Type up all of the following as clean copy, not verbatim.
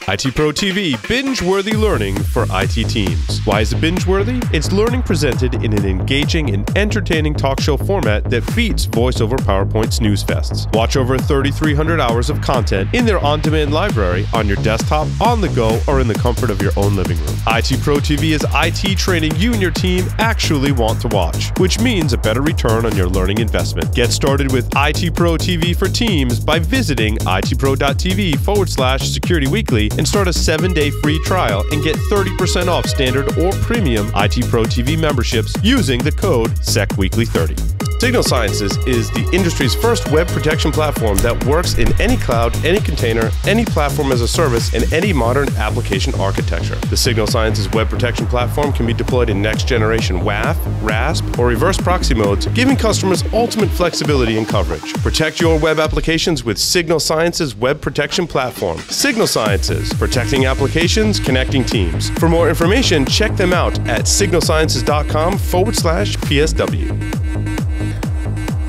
IT Pro TV, binge-worthy learning for IT teams. Why is it binge-worthy? It's learning presented in an engaging and entertaining talk show format that beats voice-over PowerPoint snooze fests. Watch over 3,300 hours of content in their on-demand library on your desktop, on the go, or in the comfort of your own living room. IT Pro TV is IT training you and your team actually want to watch, which means a better return on your learning investment. Get started with IT Pro TV for Teams by visiting itpro.tv/Security Weekly and start a 7-day free trial and get 30% off standard or premium IT Pro TV memberships using the code SECWeekly30. Signal Sciences is the industry's first web protection platform that works in any cloud, any container, any platform as a service, and any modern application architecture. The Signal Sciences web protection platform can be deployed in next-generation WAF, RASP, or reverse proxy modes, giving customers ultimate flexibility and coverage. Protect your web applications with Signal Sciences web protection platform. Signal Sciences, protecting applications, connecting teams. For more information, check them out at signalsciences.com/PSW.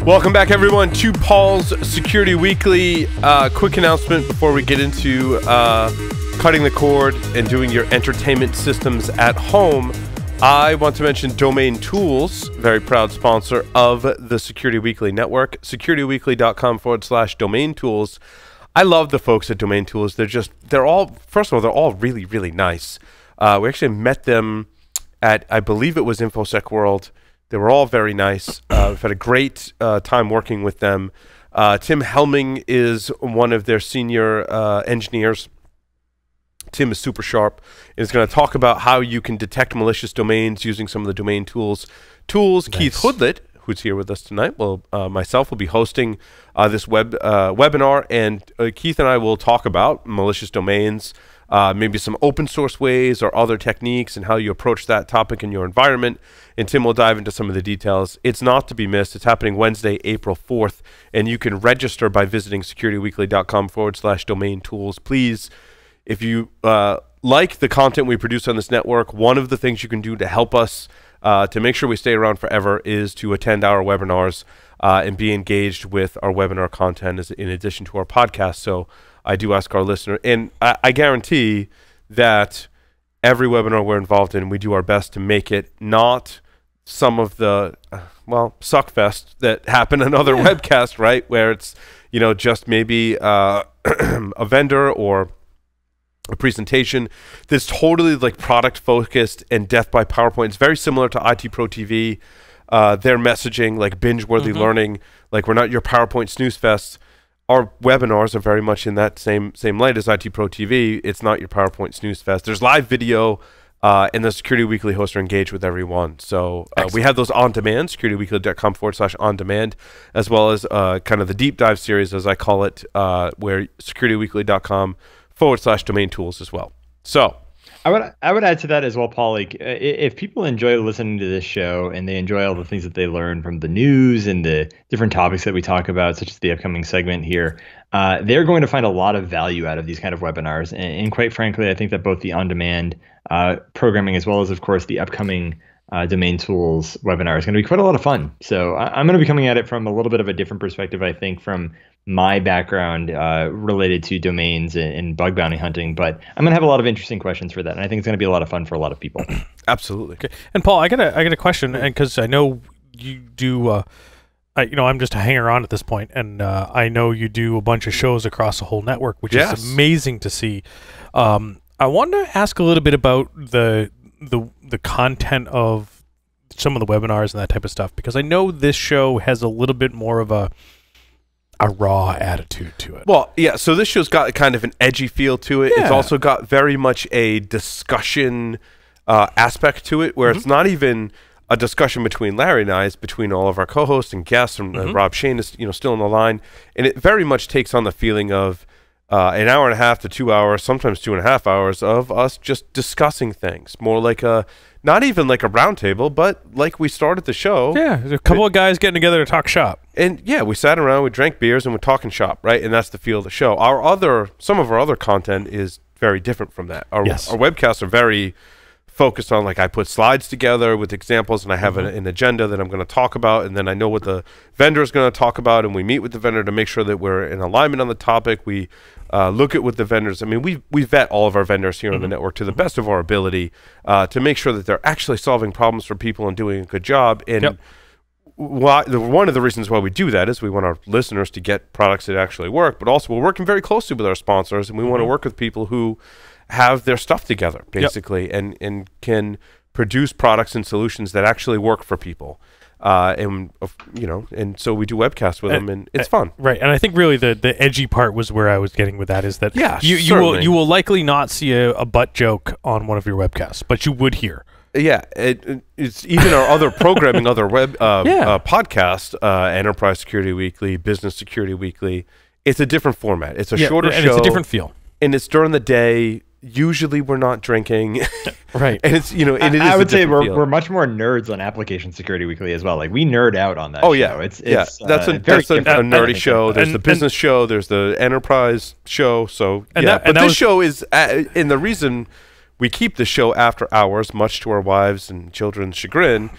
Welcome back, everyone, to Paul's Security Weekly. Quick announcement before we get into cutting the cord and doing your entertainment systems at home. I want to mention Domain Tools, very proud sponsor of the Security Weekly Network. securityweekly.com/domain tools. I love the folks at Domain Tools. They're all, first of all, they're all really, really nice. We actually met them at, I believe it was InfoSec World. They were all very nice. We've had a great time working with them. Tim Helming is one of their senior engineers. Tim is super sharp and is going to talk about how you can detect malicious domains using some of the Domain Tools. Nice. Keith Hoodlet, who's here with us tonight, myself will be hosting this webinar, and Keith and I will talk about malicious domains, maybe some open source ways or other techniques and how you approach that topic in your environment. And Tim will dive into some of the details. It's not to be missed. It's happening Wednesday, April 4th, and you can register by visiting securityweekly.com/domain tools. Please, if you like the content we produce on this network, one of the things you can do to help us to make sure we stay around forever is to attend our webinars and be engaged with our webinar content in addition to our podcast. So I do ask our listener, and I guarantee that every webinar we're involved in, we do our best to make it not some of the, suckfest that happen on other webcasts, right? Where it's, just maybe a vendor or a presentation that's totally like product focused and death by PowerPoint. It's very similar to IT Pro TV. Their messaging, like binge-worthy learning, like we're not your PowerPoint snooze fests. Our webinars are very much in that same light as IT Pro TV. It's not your PowerPoint snooze fest. There's live video, and the Security Weekly hosts are engaged with everyone. So we have those on demand, securityweekly.com/on-demand, as well as kind of the deep dive series, as I call it, where securityweekly.com/domain tools as well. So I would add to that as well, Paul. Like, if people enjoy listening to this show and they enjoy all the things that they learn from the news and the different topics that we talk about, such as the upcoming segment here, they're going to find a lot of value out of these kind of webinars. And quite frankly, I think that both the on-demand programming as well as, of course, the upcoming Domain Tools webinar is going to be quite a lot of fun. So I'm going to be coming at it from a little bit of a different perspective, I think, from my background related to domains and bug bounty hunting. But I'm going to have a lot of interesting questions for that, and I think it's going to be a lot of fun for a lot of people. Absolutely. Okay. And Paul, I got a question, and because I know you do. I'm just a hanger-on at this point, and I know you do a bunch of shows across the whole network, which is amazing to see. I wanted to ask a little bit about the content of some of the webinars and that type of stuff, because I know this show has a little bit more of a raw attitude to it. Well, yeah, so this show's got kind of an edgy feel to it. Yeah. It's also got very much a discussion aspect to it, where it's not even a discussion between Larry and I, it's between all of our co-hosts and guests, and Rob Shane is still on the line, and it very much takes on the feeling of an hour and a half to 2 hours, sometimes 2.5 hours of us just discussing things. More like not even like a round table, but like we started the show. Yeah, there's a couple of guys getting together to talk shop. And yeah, we sat around, we drank beers, and we're talking shop, right? And that's the feel of the show. Some of our other content is very different from that. Our webcasts are very focused on, like, I put slides together with examples, and I have an agenda that I'm going to talk about, and then I know what the vendor is going to talk about, and we meet with the vendor to make sure that we're in alignment on the topic. We look at what the vendors. I mean, we vet all of our vendors here on the network to the best of our ability to make sure that they're actually solving problems for people and doing a good job. And one of the reasons why we do that is we want our listeners to get products that actually work, but also we're working very closely with our sponsors, and we want to work with people who have their stuff together, basically, and can produce products and solutions that actually work for people. And so we do webcasts with them, and it's fun. Right, and I think really the edgy part was where I was getting with that, is that you will likely not see a butt joke on one of your webcasts, but you would hear. Yeah, it's even our other programming, other web podcast, Enterprise Security Weekly, Business Security Weekly. It's a different format. It's a shorter show. And it's a different feel. And it's during the day. Usually we're not drinking. Right. And it's, and it is I would say we're much more nerds on Application Security Weekly as well. Like, we nerd out on that show. It's that's a nerdy show. There's the business show. There's the enterprise show. So, this show is, and the reason we keep the show after hours, much to our wives' and children's chagrin,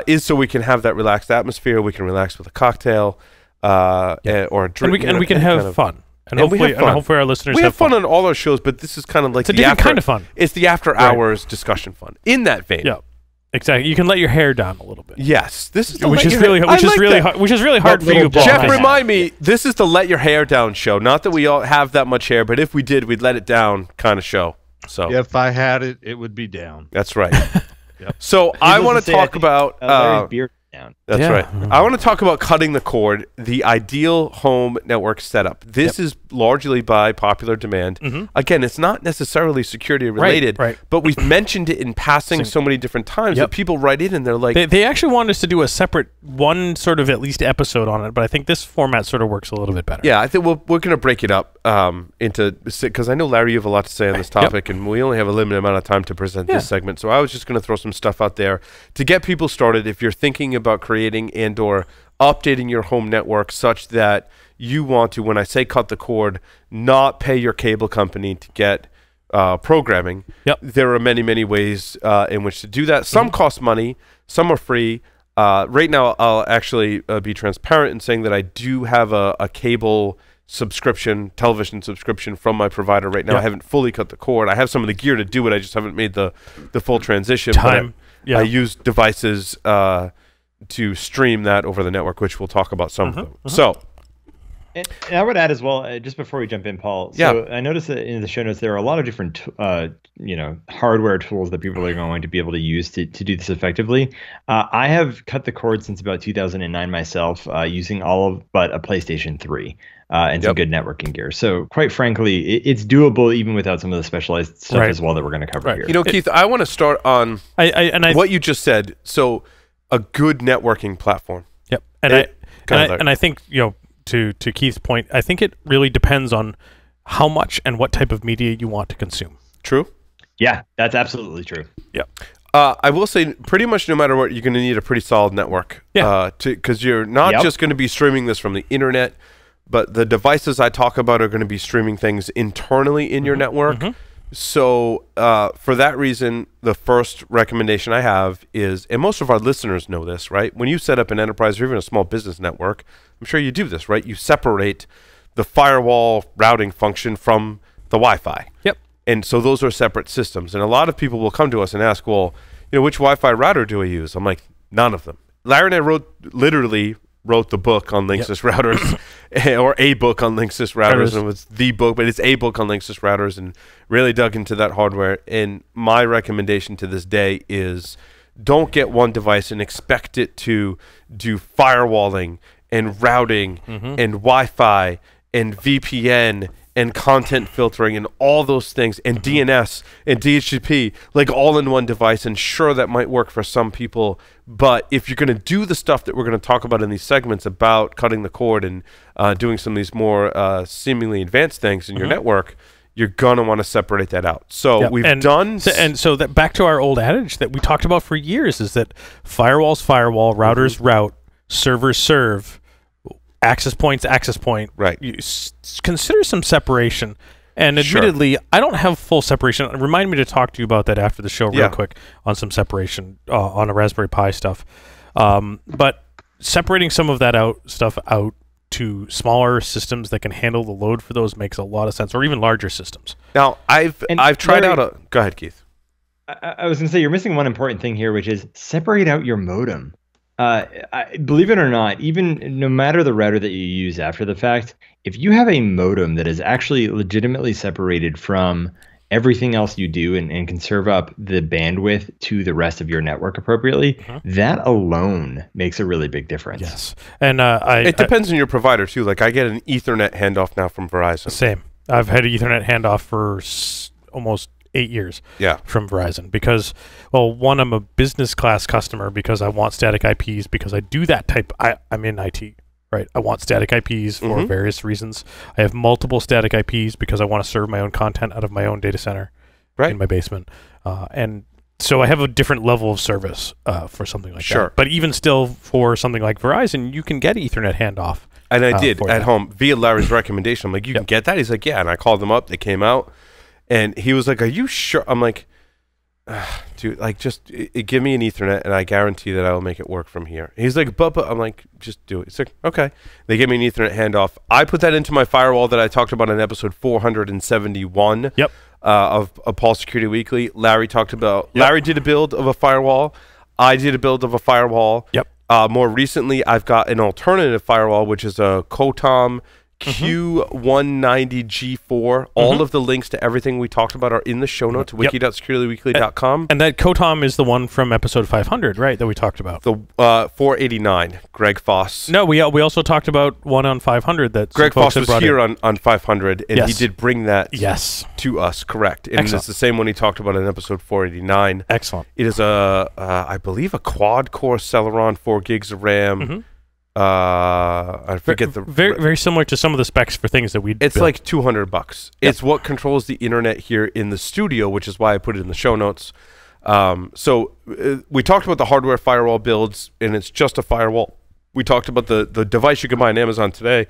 is so we can have that relaxed atmosphere. We can relax with a cocktail or a drink. And we can have fun. And hopefully our listeners have fun on all our shows, but this is kind of like it's a different kind of fun. It's the after hours discussion fun. In that vein. Yeah. Exactly. You can let your hair down a little bit. Yes. This is which is really hard for you, Jeff, remind me, this is the let your hair down show. Not that we all have that much hair, but if we did, we'd let it down kind of show. So if I had it, it would be down. That's right. So I want to talk about Larry's beard down. That's right. I want to talk about cutting the cord, the ideal home network setup. This is largely by popular demand. Again, it's not necessarily security related, but we've mentioned it in passing so many different times that people write in and they're like... They actually want us to do a separate one sort of at least episode on it, but I think this format sort of works a little bit better. Yeah, I think we're going to break it up into... Because I know, Larry, you have a lot to say on this topic, and we only have a limited amount of time to present this segment, so I was just going to throw some stuff out there to get people started. If you're thinking about creating and or updating your home network such that you want to, when I say cut the cord, not pay your cable company to get programming. There are many, many ways in which to do that. Some cost money, some are free. Right now, I'll actually be transparent in saying that I do have a cable subscription, television subscription from my provider right now. I haven't fully cut the cord. I have some of the gear to do it. I just haven't made the full transition. Time. I use devices to stream that over the network, which we'll talk about some of them. So, and I would add as well, just before we jump in, Paul. So I noticed that in the show notes there are a lot of different, hardware tools that people are going to be able to use to do this effectively. I have cut the cord since about 2009 myself, using all but a PlayStation 3 and some good networking gear. So, quite frankly, it's doable even without some of the specialized stuff as well that we're going to cover here. Keith, I want to start on what you just said. So, a good networking platform. And I think, to Keith's point, I think it really depends on how much and what type of media you want to consume. True? Yeah, that's absolutely true. I will say, pretty much no matter what, you're going to need a pretty solid network. Because you're not just going to be streaming this from the internet, but the devices I talk about are going to be streaming things internally in your network. So for that reason, the first recommendation I have is, and most of our listeners know this, right? When you set up an enterprise or even a small business network, I'm sure you do this, right? You separate the firewall routing function from the Wi-Fi. And so those are separate systems. And a lot of people will come to us and ask, well, which Wi-Fi router do I use? I'm like, none of them. Larry and I literally wrote the book on Linksys routers, or a book on Linksys routers, and it was the book, but it's a book on Linksys routers, and really dug into that hardware. And my recommendation to this day is, don't get one device and expect it to do firewalling and routing and Wi-Fi and VPN and content filtering and all those things and DNS and DHCP, like all in one device. And sure, that might work for some people, but if you're going to do the stuff that we're going to talk about in these segments about cutting the cord and doing some of these more seemingly advanced things in your network, you're going to want to separate that out. So so that back to our old adage that we talked about for years is that firewalls firewall, routers route, servers serve, access point. Right. You consider some separation. And admittedly, I don't have full separation. Remind me to talk to you about that after the show real quick on some separation on a Raspberry Pi stuff. But separating some of that stuff out to smaller systems that can handle the load for those makes a lot of sense, or even larger systems. Now, I've tried out Go ahead, Keith. I was going to say, you're missing one important thing here, which is separate out your modem. Believe it or not, even no matter the router that you use after the fact, if you have a modem that is actually legitimately separated from everything else you do and can serve up the bandwidth to the rest of your network appropriately, that alone makes a really big difference. Yes. And it depends on your provider too. Like I get an Ethernet handoff now from Verizon. Same. I've had an Ethernet handoff for almost 8 years from Verizon because, well, one, I'm a business class customer because I want static IPs because I do that type. I'm in IT. Right, I want static IPs for various reasons. I have multiple static IPs because I want to serve my own content out of my own data center in my basement. And so I have a different level of service for something like that. But even still, for something like Verizon, you can get Ethernet handoff. And I did at home via Larry's recommendation. I'm like, you can get that? He's like, yeah. And I called them up. They came out. And he was like, are you sure? I'm like, dude, like just give me an Ethernet and I guarantee that I will make it work from here. He's like, but I'm like, just do it. He's like, okay. They gave me an Ethernet handoff. I put that into my firewall that I talked about in episode 471 of Paul Security Weekly. Larry talked about, Larry did a build of a firewall. I did a build of a firewall. More recently, I've got an alternative firewall, which is a Kotom Q190G4. All of the links to everything we talked about are in the show notes, wiki.securityweekly.com. And that Kotom is the one from episode 500, right, that we talked about? The 489, Greg Foss. No, we also talked about one on 500 that Greg Foss was here on 500, and he did bring that to us, correct. And it's the same one he talked about in episode 489. Excellent. It is I believe, a quad-core Celeron, 4 gigs of RAM. I forget the very similar to some of the specs for things that we. It's built. Like $200. It's what controls the internet here in the studio, which is why I put it in the show notes. So we talked about the hardware firewall builds, and it's just a firewall. We talked about the device you can buy on Amazon today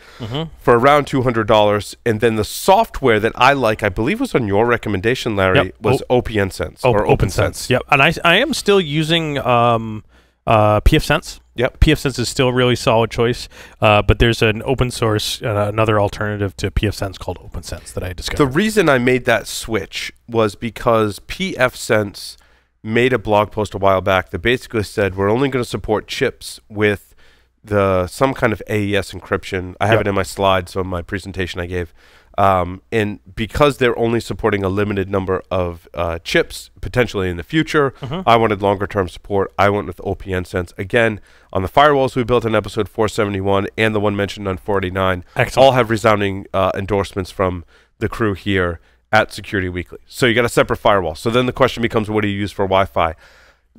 for around $200, and then the software that I like, I believe was on your recommendation, Larry, was OPNsense or OpenSense. Yep, and I am still using pfSense. Yep. pfSense is still a really solid choice, but there's an open source, another alternative to pfSense called OpenSense that I discovered. The reason I made that switch was because pfSense made a blog post a while back that basically said we're only going to support chips with some kind of AES encryption. I have it in my slides on my presentation I gave. And because they're only supporting a limited number of chips, potentially in the future, I wanted longer-term support. I went with OPNsense. Again, on the firewalls we built in episode 471 and the one mentioned on 489, all have resounding endorsements from the crew here at Security Weekly. So you got a separate firewall. So then the question becomes, what do you use for Wi-Fi?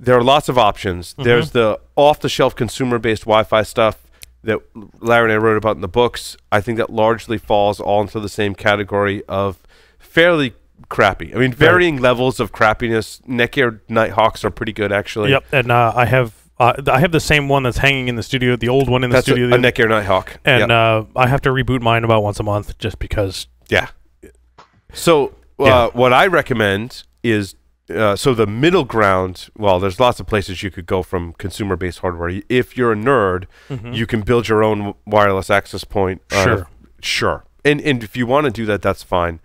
There are lots of options. There's the off-the-shelf consumer-based Wi-Fi stuff that Larry and I wrote about in the books. I think that largely falls all into the same category of fairly crappy. I mean, varying levels of crappiness. Netgear Nighthawks are pretty good, actually. Yep, and I have the same one that's hanging in the studio, the old one in the studio. That's a Netgear Nighthawk. And I have to reboot mine about once a month just because. Yeah. So what I recommend is so the middle ground, well, there's lots of places you could go from consumer-based hardware. If you're a nerd, you can build your own wireless access point. Sure. And if you want to do that, that's fine.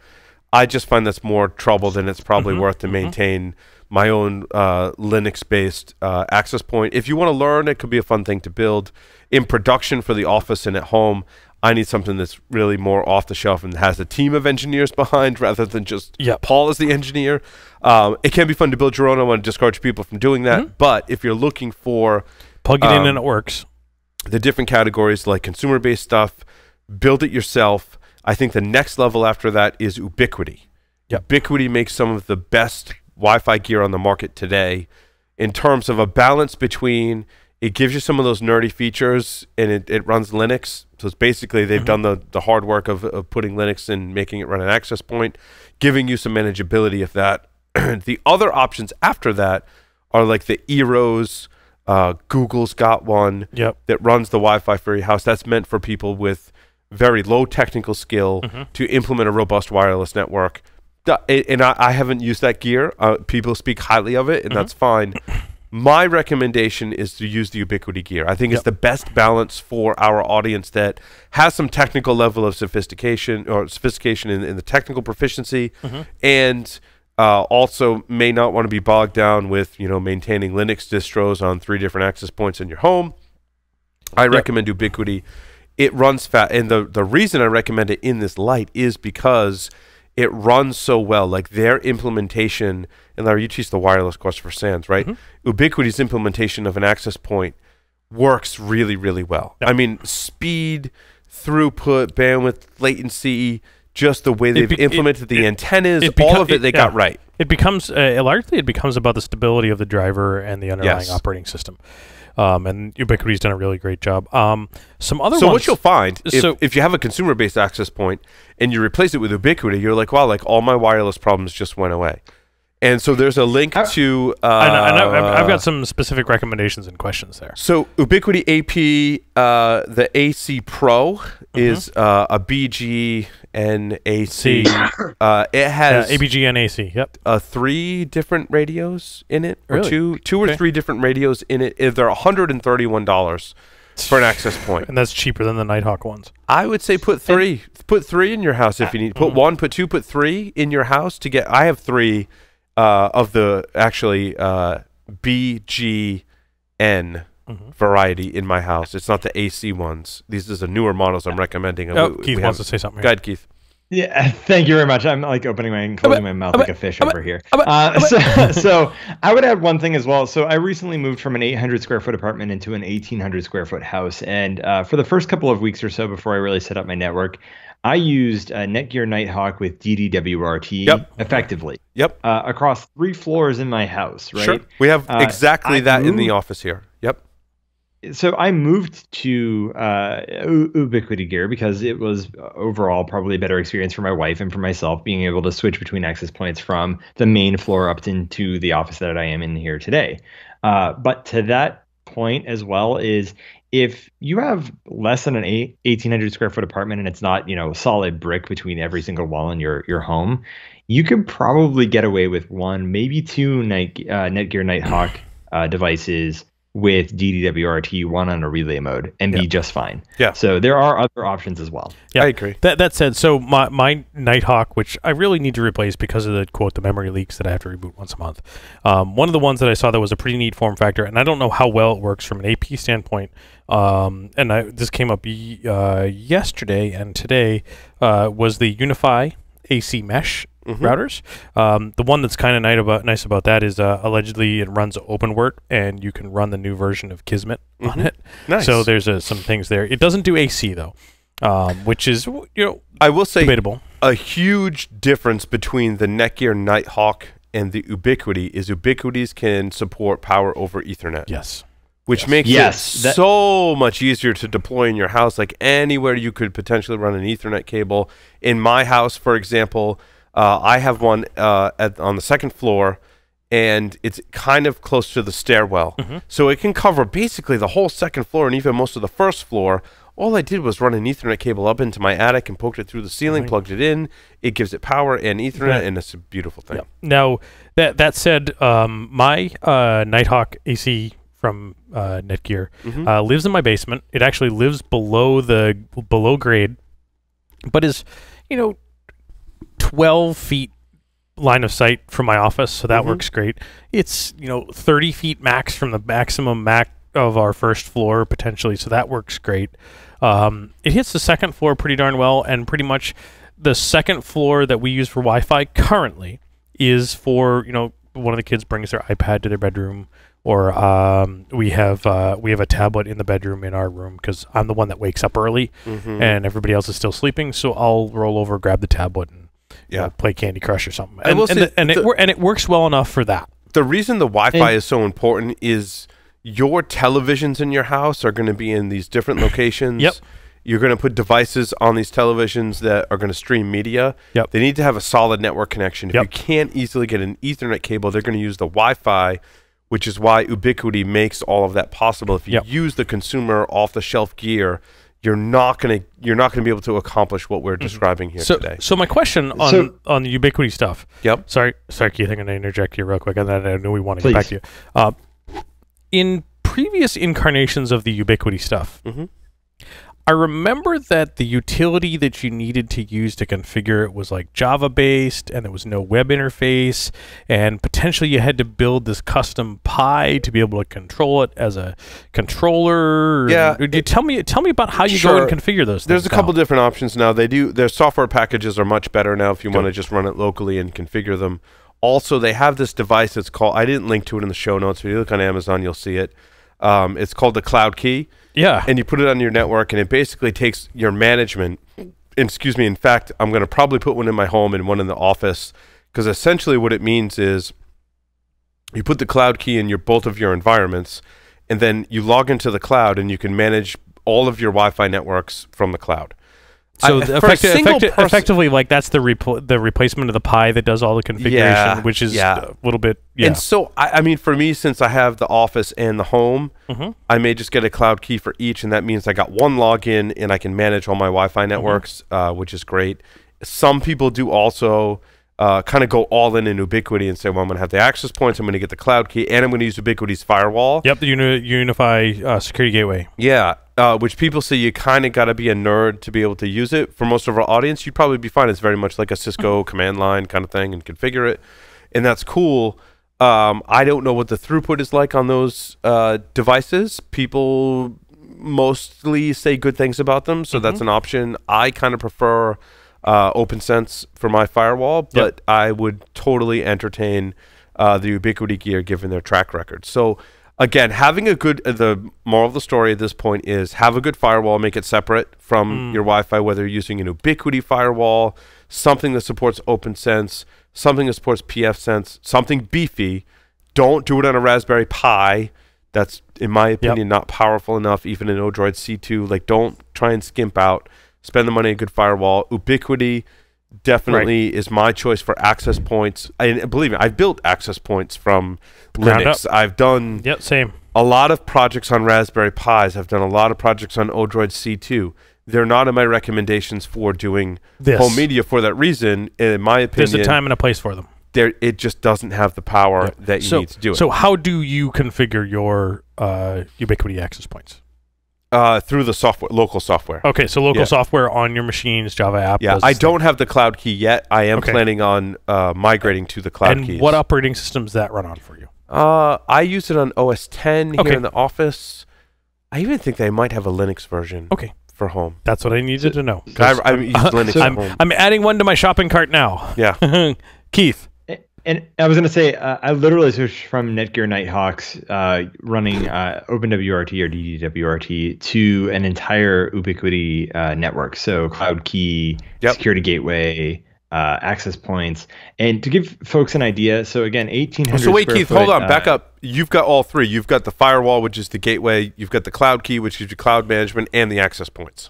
I just find that's more trouble than it's probably worth to maintain my own Linux-based access point. If you want to learn, it could be a fun thing to build. In production for the office and at home, I need something that's really more off the shelf and has a team of engineers behind rather than just Paul as the engineer. It can be fun to build your own. I want to discourage people from doing that. But if you're looking for plug it in and it works, the different categories like consumer-based stuff, build it yourself. I think the next level after that is Ubiquity. Ubiquity makes some of the best Wi-Fi gear on the market today in terms of a balance between it gives you some of those nerdy features and it runs Linux. So it's basically they've done the hard work of putting Linux and making it run an access point, giving you some manageability of that. The other options after that are like the Eros. Google's got one that runs the Wi-Fi for your house. That's meant for people with very low technical skill to implement a robust wireless network. And I haven't used that gear. People speak highly of it, and that's fine. My recommendation is to use the Ubiquity gear. I think it's the best balance for our audience that has some technical level of sophistication in the technical proficiency, and also may not want to be bogged down with maintaining Linux distros on 3 different access points in your home. I recommend Ubiquity. It runs fast, and the reason I recommend it in this light is because it runs so well. Like their implementation, and Larry, you teach the wireless course for SANS, right? Ubiquity's implementation of an access point works really, really well. I mean, speed, throughput, bandwidth, latency, just the way they've implemented the antennas, all of it they got right. It becomes largely about the stability of the driver and the underlying operating system. And Ubiquity's done a really great job. Some other so ones, what you'll find, if you have a consumer-based access point and you replace it with Ubiquity, you're like, wow, like all my wireless problems just went away. And so there's a link to... I've got some specific recommendations and questions there. So Ubiquity AP, the AC Pro is a BG and AC. It has... ABG and AC, yep. 3 different radios in it. Or really? two or 3 different radios in it. They're $131 for an access point. And that's cheaper than the Nighthawk ones. I would say put 3. Put 3 in your house if you need. Put 1, put 2, put 3 in your house to get... I have 3... of the actually BGN variety in my house. It's not the AC ones. These are the newer models I'm recommending. Keith wants to say something. Go ahead, Keith. Yeah, thank you very much. I'm like opening my and closing my mouth like a fish over here. So I would add one thing as well. So I recently moved from an 800 square foot apartment into an 1,800 square foot house. And for the first couple of weeks or so before I really set up my network, I used Netgear Nighthawk with DDWRT effectively. Across 3 floors in my house, right? Sure. We have exactly that in the office here. Yep. So I moved to Ubiquity gear because it was overall probably a better experience for my wife and for myself, being able to switch between access points from the main floor up into the office that I am in here today. But to that point as well is, if you have less than an 1,800 square foot apartment and it's not, solid brick between every single wall in your home, you could probably get away with 1, maybe 2 Netgear Nighthawk devices with DDWRT, 1 on a relay mode, and be just fine. Yeah. So there are other options as well. Yeah, I agree. That said, so my Nighthawk, which I really need to replace because of the memory leaks that I have to reboot once a month. One of the ones that I saw that was a pretty neat form factor, and I don't know how well it works from an AP standpoint. This came up yesterday and today, was the Unify AC mesh routers. The one that's kind of nice about that is allegedly it runs OpenWrt, and you can run the new version of Kismet on it. Nice. So there's some things there. It doesn't do AC though, which is I will say debatable. A huge difference between the Netgear Nighthawk and the Ubiquity is Ubiquities can support power over Ethernet. Yes. Which makes it so much easier to deploy in your house. Like anywhere you could potentially run an Ethernet cable. In my house, for example, I have one on the 2nd floor, and it's kind of close to the stairwell. So it can cover basically the whole 2nd floor and even most of the 1st floor. All I did was run an Ethernet cable up into my attic and poked it through the ceiling, plugged it in. It gives it power and Ethernet, and it's a beautiful thing. Now, that said, my Nighthawk AC from Netgear lives in my basement. It actually lives below grade, but is 12 feet line of sight from my office, so that works great. It's 30 feet max from the maximum of our 1st floor potentially, so that works great. It hits the 2nd floor pretty darn well, and pretty much the 2nd floor that we use for Wi-Fi currently is for one of the kids brings their iPad to their bedroom, or we have a tablet in the bedroom in our room because I'm the one that wakes up early and everybody else is still sleeping, so I'll roll over, grab the tablet, and play Candy Crush or something. And it works well enough for that. The reason the Wi-Fi is so important is your televisions in your house are going to be in these different locations. You're going to put devices on these televisions that are going to stream media. They need to have a solid network connection. If you can't easily get an Ethernet cable, they're going to use the Wi-Fi, which is why Ubiquity makes all of that possible. If you use the consumer off-the-shelf gear, you're not gonna be able to accomplish what we're describing here today. So my question on the Ubiquity stuff. Yep. Sorry, Keith, I'm going to interject you real quick, and then I know we want to get back to you. In previous incarnations of the Ubiquity stuff, I remember that the utility that you needed to use to configure it was like Java-based, and there was no web interface, and potentially you had to build this custom Pi to be able to control it as a controller. Yeah. Tell me about how you go and configure those things. There's a couple different options now. Their software packages are much better now if you want to just run it locally and configure them. Also, they have this device that's called, I didn't link to it in the show notes, but if you look on Amazon, you'll see it. It's called the Cloud Key. Yeah. And you put it on your network, and it basically takes your management. Excuse me. In fact, I'm going to probably put one in my home and one in the office, because essentially what it means is you put the Cloud Key in both of your environments, and then you log into the cloud, and you can manage all of your Wi-Fi networks from the cloud. So effectively, like that's the replacement of the Pi that does all the configuration, which is a little bit. Yeah. And so, I mean, for me, since I have the office and the home, I may just get a Cloud Key for each, and that means I got one login, and I can manage all my Wi-Fi networks, which is great. Some people do also kind of go all in Ubiquity and say, well, I'm going to have the access points, I'm going to get the Cloud Key, and I'm going to use Ubiquity's Firewall. Yep, the Unify security gateway. Yeah. Which people say you kind of got to be a nerd to be able to use it. For most of our audience, you'd probably be fine. It's very much like a Cisco command line kind of thing, and configure it, and that's cool. I don't know what the throughput is like on those devices. People mostly say good things about them, so that's an option. I kind of prefer OpenSense for my firewall, but I would totally entertain the Ubiquity gear given their track record. So again, having a good, the moral of the story at this point is have a good firewall, make it separate from your Wi-Fi, whether you're using an Ubiquity firewall, something that supports OpenSense, something that supports pfSense, something beefy. Don't do it on a Raspberry Pi. That's, in my opinion, not powerful enough, even an Odroid C2. Like, don't try and skimp out. Spend the money on a good firewall. Ubiquity definitely is my choice for access points. And believe me, I've built access points from Linux. I've done same. A lot of projects on Raspberry Pis. I've done a lot of projects on Odroid C2. They're not in my recommendations for doing home media for that reason. In my opinion, there's a time and a place for them. It just doesn't have the power that you need to do it. So how do you configure your Ubiquity access points? Through the software, local software. Okay, so local software on your machines, Java app. Yeah, I don't have the Cloud Key yet. I am planning on migrating to the Cloud Keys. And what operating systems does that run on for you? I use it on OS 10 here in the office. I even think they might have a Linux version. For home. That's what I needed to know. I use Linux at home. I'm adding one to my shopping cart now. Yeah. Keith. And I was going to say, I literally switched from Netgear Nighthawks running OpenWRT or DDWRT to an entire Ubiquity network. So Cloud Key, Security Gateway, access points. And to give folks an idea, so again, 1,800 So wait, Keith, hold on, back up. You've got all three. You've got the firewall, which is the gateway. You've got the Cloud Key, which is your cloud management, and the access points.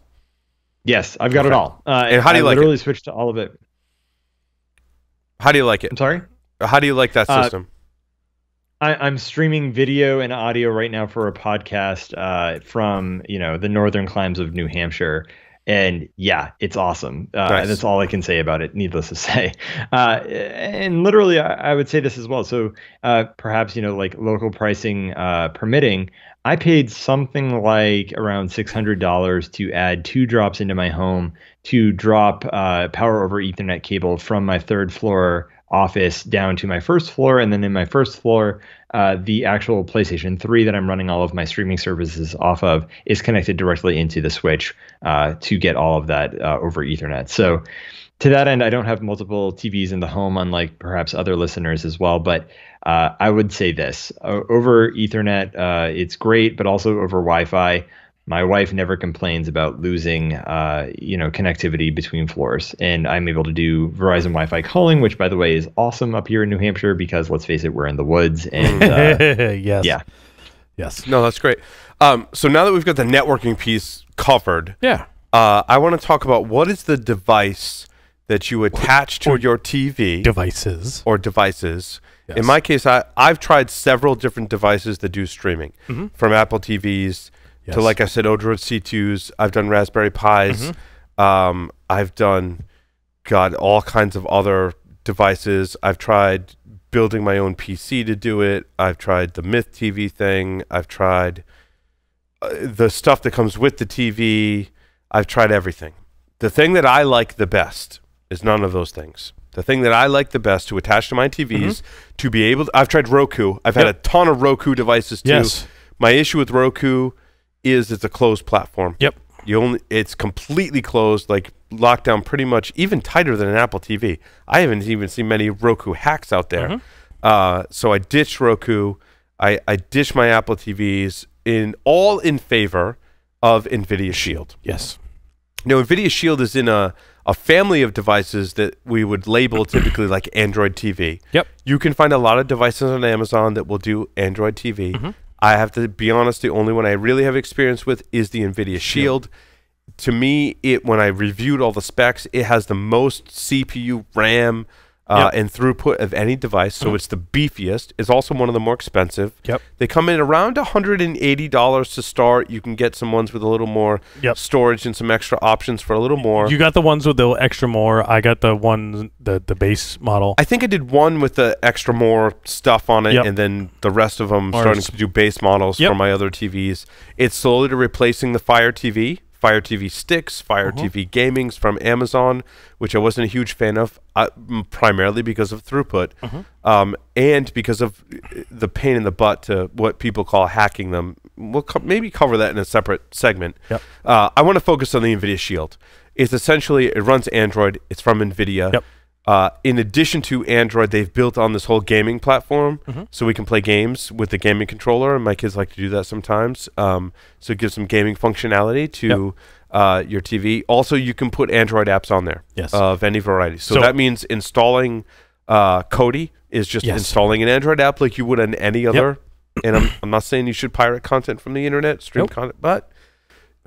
Yes, I've got it all. And how do you like it? I literally switched to all of it. How do you like it? I'm sorry? How do you like that system? I'm streaming video and audio right now for a podcast from the northern climes of New Hampshire, and yeah, it's awesome. Nice. That's all I can say about it. Needless to say, and literally, I would say this as well. So perhaps like local pricing permitting, I paid something like around $600 to add 2 drops into my home to drop power over Ethernet cable from my 3rd floor office down to my 1st floor, and then in my 1st floor, the actual PlayStation 3 that I'm running all of my streaming services off of is connected directly into the switch to get all of that over Ethernet. So to that end, I don't have multiple TVs in the home, unlike perhaps other listeners as well, but I would say this. Over Ethernet, it's great, but also over Wi-Fi, my wife never complains about losing, connectivity between floors, and I'm able to do Verizon Wi-Fi calling, which, by the way, is awesome up here in New Hampshire because, let's face it, we're in the woods. And yes. No, that's great. So now that we've got the networking piece covered, I want to talk about what is the device that you attach to your TV. Devices. Yes. In my case, I've tried several different devices that do streaming, from Apple TVs to, like I said, Odroid C2s. I've done Raspberry Pis. I've done, God, all kinds of other devices. I've tried building my own PC to do it. I've tried the Myth TV thing. I've tried the stuff that comes with the TV. I've tried everything. The thing that I like the best is none of those things. The thing that I like the best to attach to my TVs, to be able to, I've tried Roku. I've had a ton of Roku devices too. Yes. My issue with Roku is it's a closed platform. Yep. It's completely closed, like locked down pretty much, even tighter than an Apple TV. I haven't even seen many Roku hacks out there. So I ditched Roku. I ditched my Apple TVs in favor of Nvidia Shield. Yes. Now, Nvidia Shield is in a family of devices that we would label typically like Android TV. Yep. You can find a lot of devices on Amazon that will do Android TV. I have to be honest, the only one I really have experience with is the Nvidia Shield. To me, when I reviewed all the specs, it has the most CPU, RAM, and throughput of any device, so it's the beefiest. It's also one of the more expensive. They come in around $180 to start. You can get some ones with a little more storage and some extra options for a little more. You got the ones with the extra more. I got the one, the base model. I think I did one with the extra more stuff on it, and then the rest of them starting to do base models for my other TVs. It's slowly replacing the Fire TV. Fire TV Sticks, Fire TV Gamings from Amazon, which I wasn't a huge fan of, primarily because of throughput, and because of the pain in the butt to what people call hacking them. We'll maybe cover that in a separate segment. I want to focus on the Nvidia Shield. It's essentially, it runs Android. It's from Nvidia. In addition to Android, they've built on this whole gaming platform, so we can play games with the gaming controller, and my kids like to do that sometimes. So it gives some gaming functionality to your TV. Also, you can put Android apps on there of any variety. So that means installing Kodi is just installing an Android app like you would on any other. And I'm not saying you should pirate content from the internet, stream content, but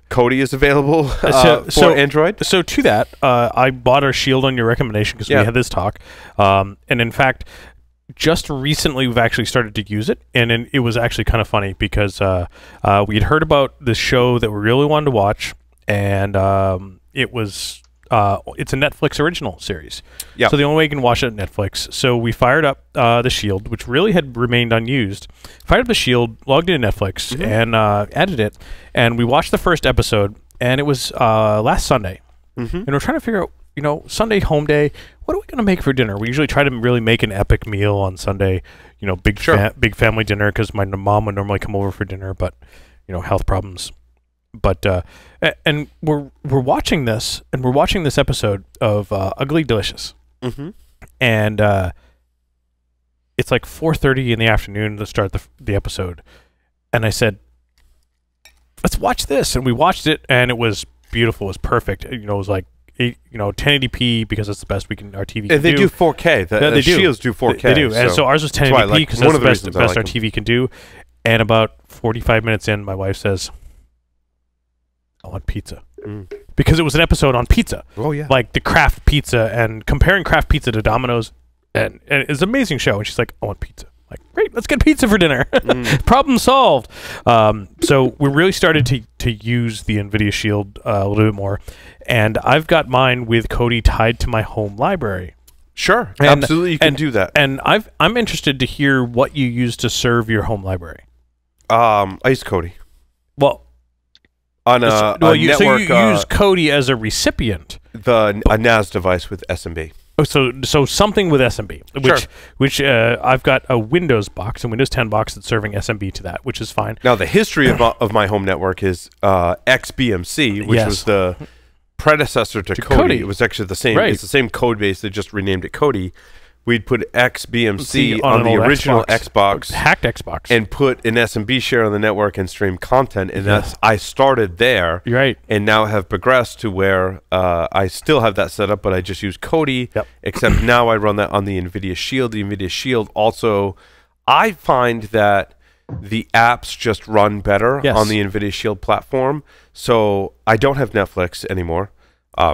Kodi is available for Android. So to that, I bought our Shield on your recommendation because we had this talk. And in fact, just recently we've actually started to use it. And it was actually kind of funny because we had heard about this show that we really wanted to watch. And it was... it's a Netflix original series. So the only way you can watch it at Netflix. So we fired up the Shield, which really had remained unused. Fired up the Shield, logged into Netflix, and added it. And we watched the first episode, and it was last Sunday. And we're trying to figure out, Sunday home day, what are we going to make for dinner? We usually try to really make an epic meal on Sunday, big family dinner, because my mom would normally come over for dinner, but, health problems. But and we're watching this, and we're watching this episode of Ugly Delicious, and it's like 4:30 in the afternoon to start the episode, and I said, "Let's watch this," and we watched it, and it was beautiful, it was perfect. It was like 1080p because it's the best our TV can do. And they do 4K. The Shields do 4K. They do, and so ours was 1080p because that's the best our TV can do. And about 45 minutes in, my wife says, I want pizza. Because it was an episode on pizza. Like the craft pizza and comparing craft pizza to Domino's. And it's an amazing show. And she's like, I want pizza. Like, great, let's get pizza for dinner. Problem solved. So we really started to use the Nvidia Shield a little bit more. And I've got mine with Kodi tied to my home library. Sure, absolutely, you can do that. And I'm interested to hear what you use to serve your home library. I use Kodi. Well, on a network. So you use Kodi as a recipient. A NAS device with SMB. Oh, so something with SMB, which I've got a Windows box, a Windows 10 box that's serving SMB to that, which is fine. Now the history of my home network is XBMC, which was the predecessor to Kodi. It was actually the same. It's the same code base. They just renamed it Kodi. We'd put XBMC on the original Xbox, hacked Xbox, and put an SMB share on the network and stream content. And I started there, and now have progressed to where I still have that set up, but I just use Kodi. Except now I run that on the Nvidia Shield. The Nvidia Shield also, I find that the apps just run better on the Nvidia Shield platform. So I don't have Netflix anymore.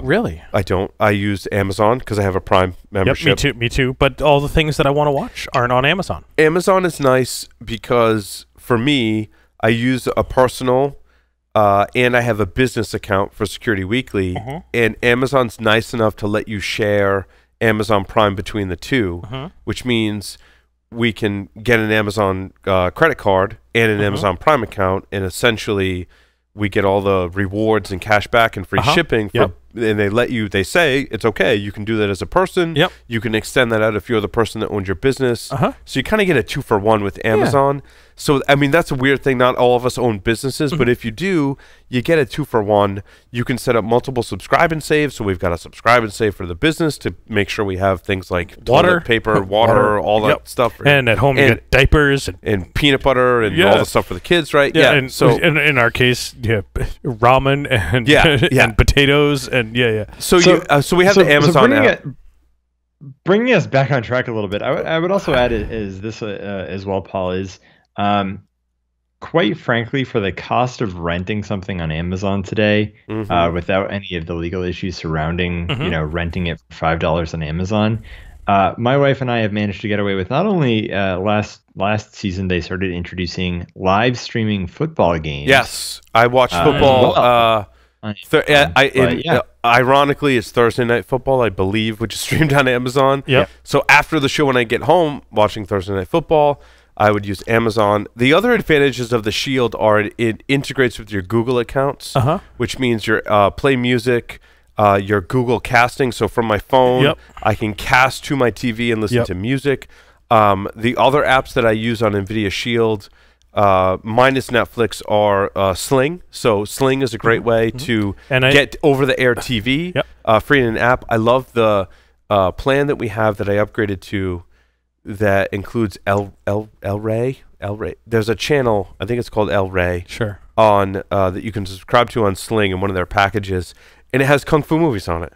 Really? I don't. I use Amazon because I have a Prime membership. Me too. But all the things that I want to watch aren't on Amazon. Amazon is nice because for me, I use a personal and I have a business account for Security Weekly, and Amazon's nice enough to let you share Amazon Prime between the two, which means we can get an Amazon credit card and an Amazon Prime account, and essentially we get all the rewards and cash back and free shipping for, and they say it's okay, you can do that as a person. You can extend that out if you're the person that owns your business. So you kind of get a 2-for-1 with Amazon. So I mean, that's a weird thing. Not all of us own businesses, but if you do, you get a 2-for-1. You can set up multiple subscribe and save. So we've got a subscribe and save for the business to make sure we have things like water, paper, water, all that stuff. And at home you get diapers and peanut butter and all the stuff for the kids, right? And so in our case, ramen and and potatoes and So we have the Amazon app. Bringing us back on track a little bit, I would also add is this as well, Paul, is quite frankly, for the cost of renting something on Amazon today, without any of the legal issues surrounding renting it for $5 on Amazon, my wife and I have managed to get away with not only last season they started introducing live streaming football games. Yes, I watched football. Ironically, it's Thursday Night Football, I believe, which is streamed on Amazon. So after the show, when I get home watching Thursday Night Football, I would use Amazon. The other advantages of the Shield are it integrates with your Google accounts, which means your Play Music, your Google Casting. So from my phone, I can cast to my TV and listen to music. The other apps that I use on Nvidia Shield, minus Netflix, are Sling. So Sling is a great way to get over-the-air TV free in an app. I love the plan that we have that I upgraded to that includes El Rey. There's a channel, I think it's called El Rey, on that you can subscribe to on Sling in one of their packages, and it has kung fu movies on it.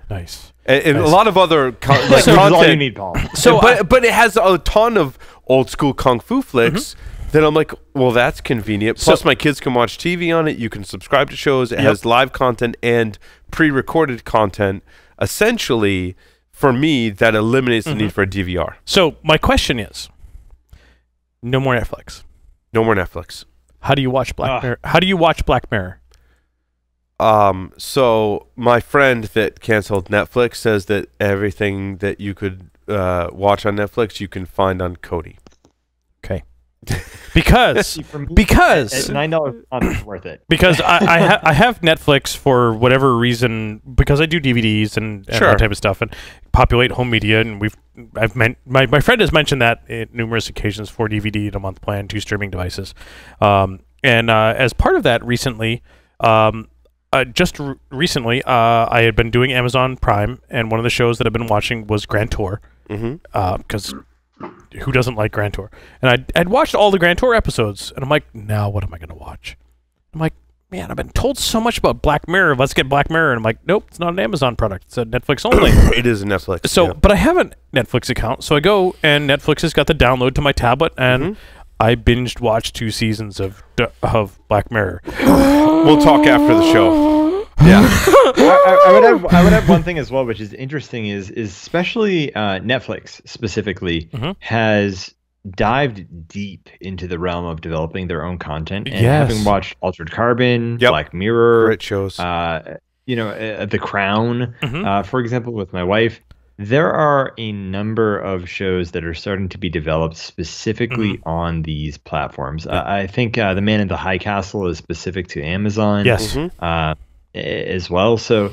And a lot of other content. All you need, Paul. So, but it has a ton of old school kung fu flicks. Then I'm like, well, that's convenient. Plus, my kids can watch TV on it. You can subscribe to shows. It has live content and pre-recorded content. Essentially, for me, that eliminates the need for a DVR. So my question is, no more Netflix. No more Netflix. How do you watch Black Mirror? How do you watch Black Mirror? So my friend that canceled Netflix says that everything that you could watch on Netflix, you can find on Kodi. Okay. Because at $9 a month, it's worth it. Because I have Netflix for whatever reason, because I do DVDs and that type of stuff and populate home media, and my friend has mentioned that at numerous occasions, 4 DVD in a month plan, 2 streaming devices, and as part of that, recently, recently, I had been doing Amazon Prime, and one of the shows that I've been watching was Grand Tour, because who doesn't like Grand Tour? And I'd watched all the Grand Tour episodes, and I'm like, now what am I going to watch? I'm like, man, I've been told so much about Black Mirror. Let's get Black Mirror. And I'm like, nope, it's not an Amazon product. It's a Netflix only. It is a Netflix. So, but I have a Netflix account, so I go, and Netflix has got the download to my tablet, and I binged watched 2 seasons of Black Mirror. We'll talk after the show. I would have one thing as well, which is interesting, is especially Netflix specifically has dived deep into the realm of developing their own content. And having watched Altered Carbon, Black Mirror, great shows, The Crown, for example, with my wife, there are a number of shows that are starting to be developed specifically on these platforms. I think The Man in the High Castle is specific to Amazon. As well. So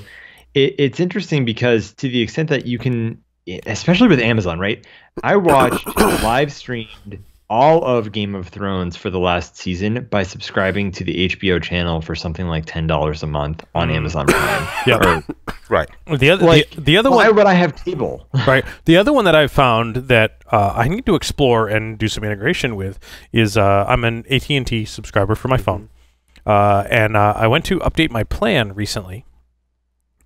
it's interesting because to the extent that you can, especially with Amazon, right? I watched live streamed all of Game of Thrones for the last season by subscribing to the HBO channel for something like $10 a month on Amazon Prime. Right. The other one. Why would I have cable? Right. The other one that I've found that I need to explore and do some integration with is I'm an AT&T subscriber for my phone. And I went to update my plan recently.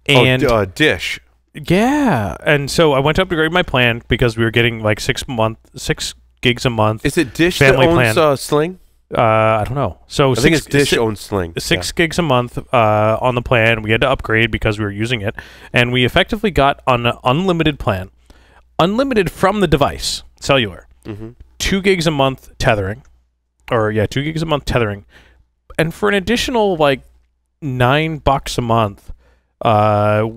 And Dish. Yeah. And so I went to upgrade my plan because we were getting like 6 gigs a month. Is it Dish that owns Sling? I don't know. So I think it's Dish owns Sling. 6 gigs a month on the plan. We had to upgrade because we were using it. And we effectively got on an unlimited plan. Unlimited from the device, cellular. 2 gigs a month tethering. 2 gigs a month tethering. And for an additional like $9 a month,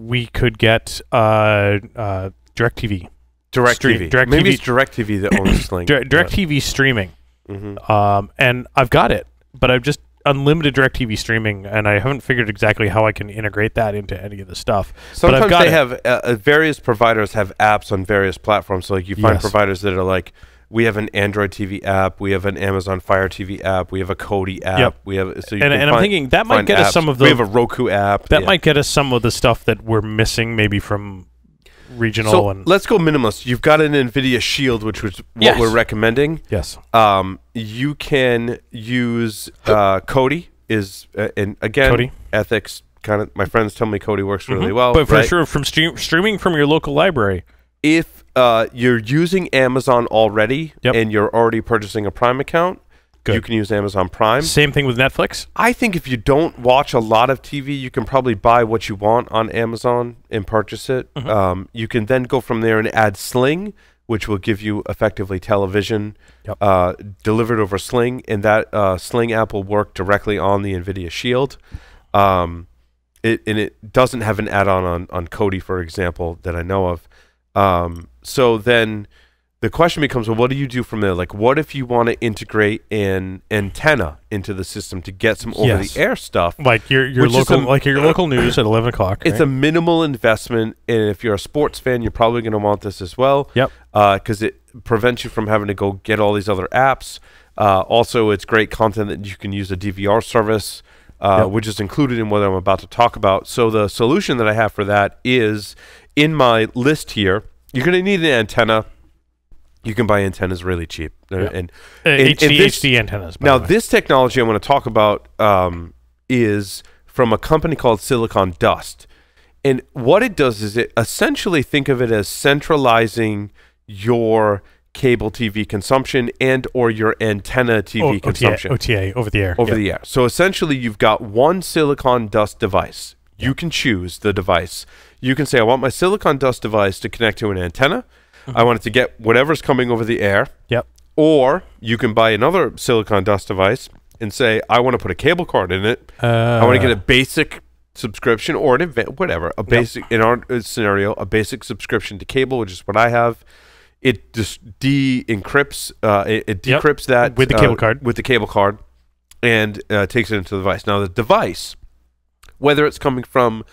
we could get DirecTV. Maybe it's DirecTV that owns Sling. DirecTV streaming. And I've got it, but I've just unlimited DirecTV streaming, and I haven't figured exactly how I can integrate that into any of the stuff. Sometimes they have various providers have apps on various platforms. So like you find providers that are like, we have an Android TV app, we have an Amazon Fire TV app, we have a Kodi app, we have. So and I'm thinking that might get us some of the. We have a Roku app that might get us some of the stuff that we're missing, maybe from regional. So let's go minimalist. You've got an Nvidia Shield, which was what we're recommending. Yes. You can use Kodi and again Kodi. Ethics. Kind of, my friends tell me Kodi works really well. But for sure, from streaming from your local library. If you're using Amazon already and you're already purchasing a Prime account, you can use Amazon Prime. Same thing with Netflix? I think if you don't watch a lot of TV, you can probably buy what you want on Amazon and purchase it. You can then go from there and add Sling, which will give you effectively television delivered over Sling, and that Sling app will work directly on the Nvidia Shield. It doesn't have an add-on on Kodi, for example, that I know of. So then the question becomes, well, what do you do from there? Like, what if you want to integrate an antenna into the system to get some over-the-air stuff? Like your local news at 11 o'clock. It's a minimal investment, and if you're a sports fan, you're probably going to want this as well. Because it prevents you from having to go get all these other apps. Also, it's great content that you can use a DVR service, which is included in what I'm about to talk about. So the solution that I have for that is in my list here. You're going to need an antenna. You can buy antennas really cheap. And HD antennas. Now, this technology I want to talk about is from a company called Silicon Dust. And what it does is it essentially, think of it as centralizing your cable TV consumption and or your antenna TV consumption. OTA, over the air. Over the air. So essentially, you've got one Silicon Dust device. You can choose the device. You can say, I want my Silicon Dust device to connect to an antenna. I want it to get whatever's coming over the air. Or you can buy another Silicon Dust device and say, I want to put a cable card in it. I want to get a basic subscription or an whatever. A basic, in our scenario, a basic subscription to cable, which is what I have. It just de-encrypts, it decrypts that with the cable card. With the cable card, and takes it into the device. Now, the device, whether it's coming from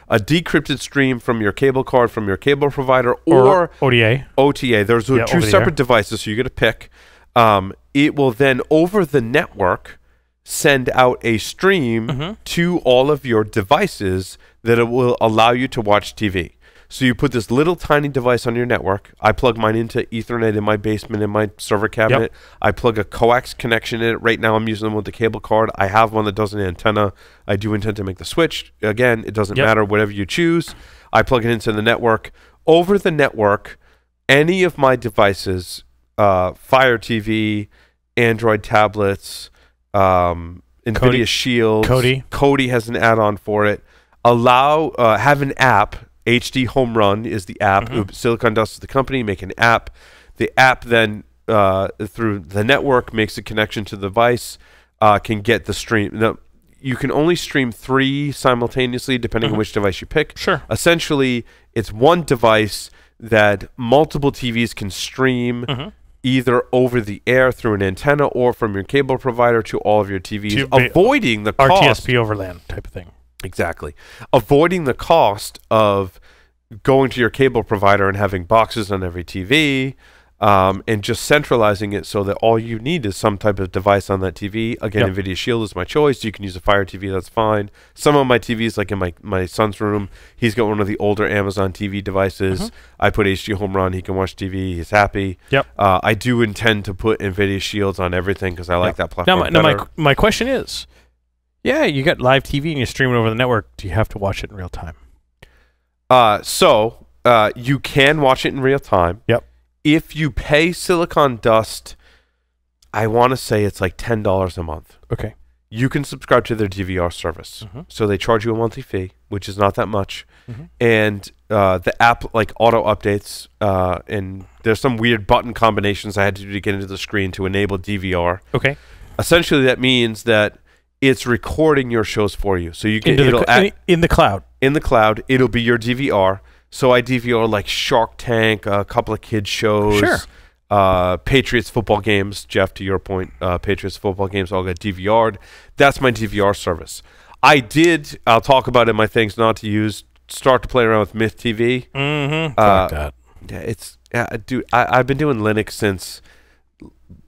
a decrypted stream from your cable card from your cable provider or OTA. There's two separate devices, so you get to pick. It will then, over the network, send out a stream to all of your devices that it will allow you to watch TV. So you put this little tiny device on your network. I plug mine into Ethernet in my basement in my server cabinet. I plug a coax connection in it. Right now I'm using them with the cable card. I have one that does an antenna. I do intend to make the switch. Again, it doesn't matter, whatever you choose. I plug it into the network. Over the network, any of my devices, Fire TV, Android tablets, Nvidia Shield, Kodi has an add-on for it, have an app. HD Home Run is the app. Silicon Dust is the company. Make an app. The app then, through the network, makes a connection to the device, can get the stream. Now, you can only stream 3 simultaneously, depending on which device you pick. Essentially, it's one device that multiple TVs can stream either over the air through an antenna or from your cable provider to all of your TVs, avoiding the cost. RTSP overland type of thing. Exactly. Avoiding the cost of going to your cable provider and having boxes on every TV, and just centralizing it so that all you need is some type of device on that TV. Again, Nvidia Shield is my choice. You can use a Fire TV, that's fine. Some of my TVs, like in my son's room, he's got one of the older Amazon TV devices. I put HD Home Run, he can watch TV, he's happy. I do intend to put Nvidia Shields on everying because I like that platform better. My question is, you got live TV and you stream it over the network. Do you have to watch it in real time? So you can watch it in real time. If you pay Silicon Dust, I want to say it's like $10 a month. You can subscribe to their DVR service. So they charge you a monthly fee, which is not that much. And the app like auto updates, and there's some weird button combinations I had to do to get into the screen to enable DVR. Essentially, that means that it's recording your shows for you. So you can in the cloud. In the cloud, it'll be your DVR. So I DVR like Shark Tank, a couple of kids shows, Patriots football games. Jeff, to your point, Patriots football games all get DVR'd. That's my DVR service. I'll talk about it in my things not to use. Start to play around with Myth TV. Fuck that. Yeah, dude, I've been doing Linux since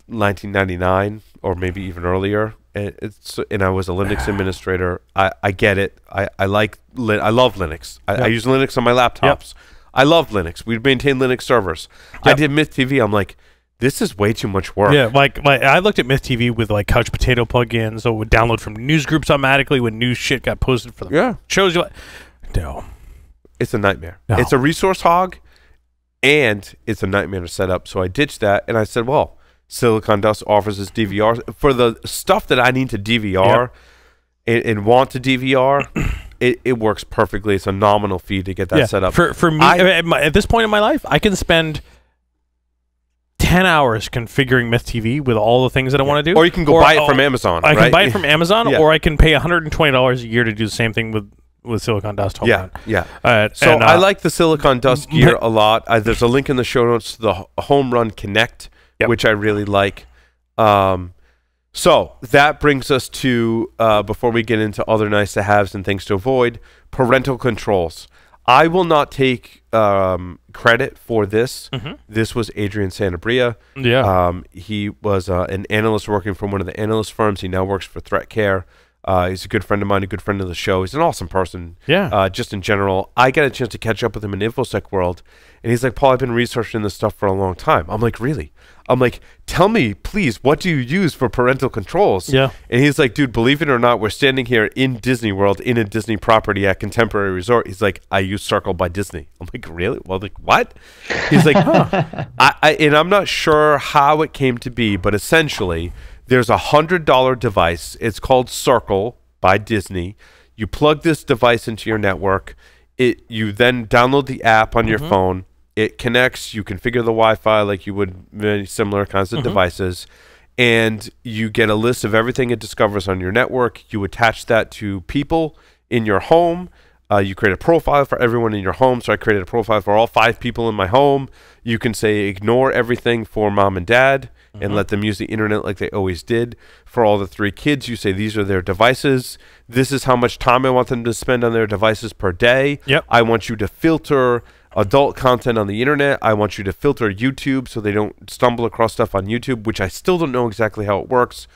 1999 or maybe even earlier. And I was a Linux administrator. I get it. I love Linux. I use Linux on my laptops. I love Linux. We maintain Linux servers. I did Myth TV. I'm like, this is way too much work. Yeah, like I looked at Myth TV with like Couch Potato plugins, so it would download from news groups automatically when new shit got posted for the shows. No, it's a nightmare. No. It's a resource hog, and it's a nightmare to set up. So I ditched that, and I said, well, Silicon Dust offers this DVR for the stuff that I need to DVR and want to DVR. It works perfectly. It's a nominal fee to get that set up. For me, at this point in my life, I can spend 10 hours configuring Myth TV with all the things that I want to do. Or you can go buy it from Amazon. I can buy it from Amazon, or I can pay $120 a year to do the same thing with Silicon Dust. I like the Silicon Dust gear a lot. There's a link in the show notes to the Home Run Connect, which I really like. So that brings us to, before we get into other nice-to-haves and things to avoid, parental controls. I will not take credit for this. This was Adrian Santabria. He was an analyst working for one of the analyst firms. He now works for ThreatCare. He's a good friend of mine, a good friend of the show. He's an awesome person. Just in general. I got a chance to catch up with him in InfoSec World, and he's like, Paul, I've been researching this stuff for a long time. I'm like, really? I'm like, tell me, please, what do you use for parental controls? And he's like, dude, believe it or not, we're standing here in Disney World, in a Disney property at Contemporary Resort. He's like, I use Circle by Disney. I'm like, really? Well, like, what? He's like, and I'm not sure how it came to be, but essentially, there's a $100 device. It's called Circle by Disney. You plug this device into your network. You then download the app on your phone. It connects. You configure the Wi-Fi like you would many similar kinds of devices. And you get a list of everything it discovers on your network. You attach that to people in your home. You create a profile for everyone in your home. So I created a profile for all 5 people in my home. You can say ignore everything for mom and dad and let them use the internet like they always did. For all the 3 kids, you say these are their devices. This is how much time I want them to spend on their devices per day. I want you to filter adult content on the internet. I want you to filter YouTube so they don't stumble across stuff on YouTube, which I still don't know exactly how it works.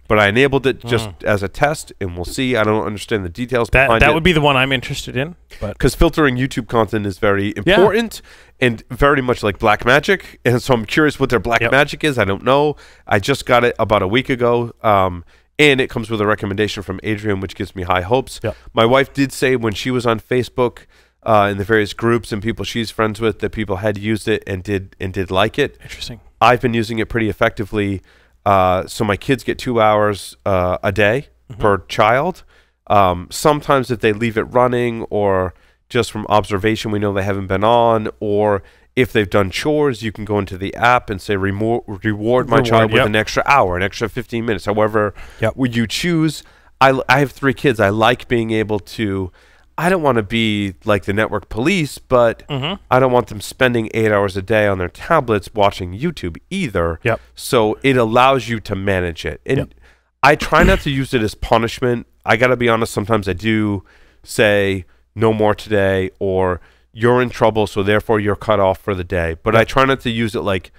But I enabled it just as a test, and we'll see. I don't understand the details behind it. That would be the one I'm interested in. Because filtering YouTube content is very important and very much like black magic. And so I'm curious what their black magic is. I don't know. I just got it about a week ago. And it comes with a recommendation from Adrian, which gives me high hopes. My wife did say when she was on Facebook in the various groups and people she's friends with that people had used it and did like it. Interesting. I've been using it pretty effectively. So my kids get 2 hours a day per child. Sometimes if they leave it running or just from observation we know they haven't been on, or if they've done chores, you can go into the app and say reward my child with an extra hour, an extra 15 minutes, however would you choose. I have 3 kids. I like being able to, I don't want to be like the network police, but I don't want them spending 8 hours a day on their tablets watching YouTube either. So it allows you to manage it. And I try not to use it as punishment. I got to be honest, sometimes I do say no more today, or you're in trouble, so therefore you're cut off for the day. But I try not to use it like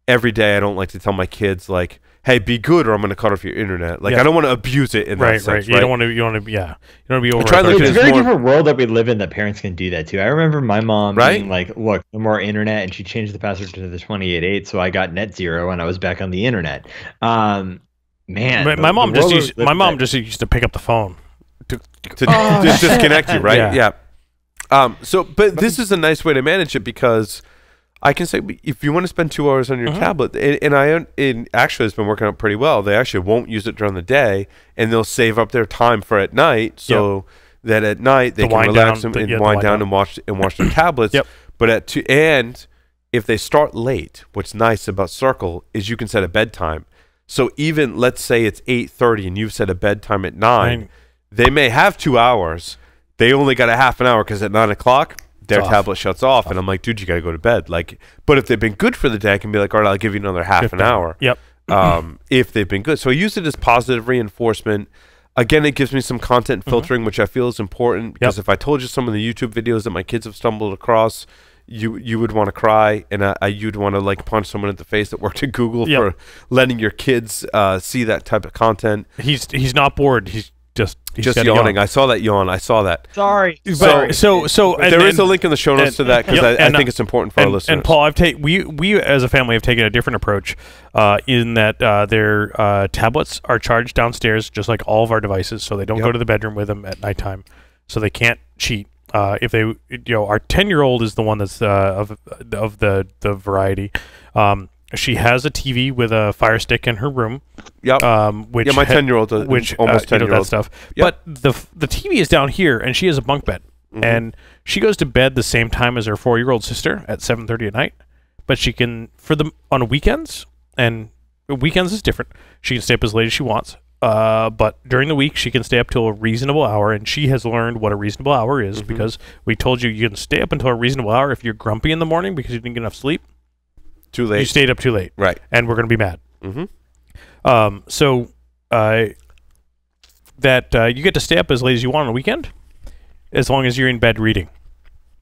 every day. I don't like to tell my kids like, hey, be good, or I'm going to cut off your internet. Like I don't want to abuse it in that sense. You don't want to. You want to. Yeah. You don't want to be over. It's a very different world that we live in that parents can do that too. I remember my mom being like, "Look, no more internet," and she changed the password to the 28.8, so I got net zero and I was back on the internet. Man, my mom just used to pick up the phone to disconnect you, right? But this is a nice way to manage it because I can say if you want to spend 2 hours on your tablet, and actually it's been working out pretty well. They actually won't use it during the day, and they'll save up their time for at night, so that at night they can relax and wind down and watch their tablets. But and if they start late, what's nice about Circle is you can set a bedtime. So even, let's say it's 8:30 and you've set a bedtime at 9, they may have 2 hours. They only got a half an hour because at 9 o'clock, their tablet shuts off. And I'm like, dude, you got to go to bed. Like, but if they've been good for the day, I can be like, all right, I'll give you another half an hour. Yep. If they've been good. So I use it as positive reinforcement. Again, it gives me some content filtering, which I feel is important, because if I told you some of the YouTube videos that my kids have stumbled across, you would want to cry, and you'd want to like punch someone in the face that worked at Google for letting your kids see that type of content. He's not bored. He's just yawning. I saw that yawn. I saw that. Sorry. So there is a link in the show notes to that, because I think it's important for our listeners. And Paul, we as a family have taken a different approach in that their tablets are charged downstairs, just like all of our devices, so they don't go to the bedroom with them at nighttime, so they can't cheat. If they, our 10-year-old is the one that's of the variety. She has a TV with a Fire Stick in her room. Yep. Which my 10-year-old, almost 10-year-old that stuff. Yep. But the TV is down here, and she has a bunk bed, and she goes to bed the same time as her 4-year-old sister at 7:30 at night. But she can on weekends, and weekends is different. She can stay up as late as she wants. But during the week, she can stay up till a reasonable hour, and she has learned what a reasonable hour is, because we told you can stay up until a reasonable hour. If you're grumpy in the morning because you didn't get enough sleep, too late. You stayed up too late, right? And we're going to be mad. That you get to stay up as late as you want on the weekend, as long as you're in bed reading,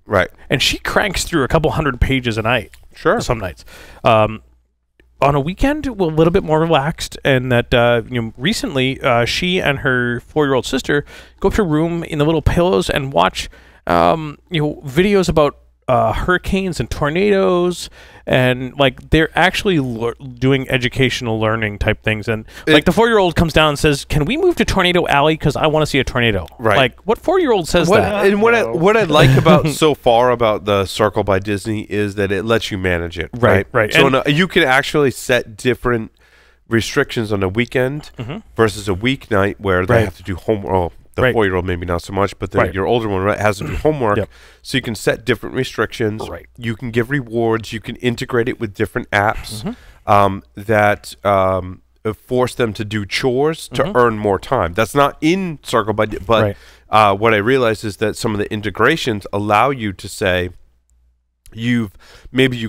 right? And she cranks through a couple hundred pages a night. Sure, some nights. On a weekend, we're a little bit more relaxed, and that recently she and her 4-year-old sister go up to her room in the little pillows and watch videos about hurricanes and tornadoes, and like they're actually doing educational learning type things. And like the 4-year-old comes down and says, "Can we move to Tornado Alley because I want to see a tornado?" Right? Like what 4-year-old says that? And what I like about so far about the Circle by Disney is that it lets you manage it. Right. So you can actually set different restrictions on a weekend versus a weeknight where they have to do homework. The 4-year-old maybe not so much, but your older one has to do homework. So you can set different restrictions. Right. You can give rewards. You can integrate it with different apps that force them to do chores to earn more time. That's not in Circle by Disney, but what I realized is that some of the integrations allow you to say, you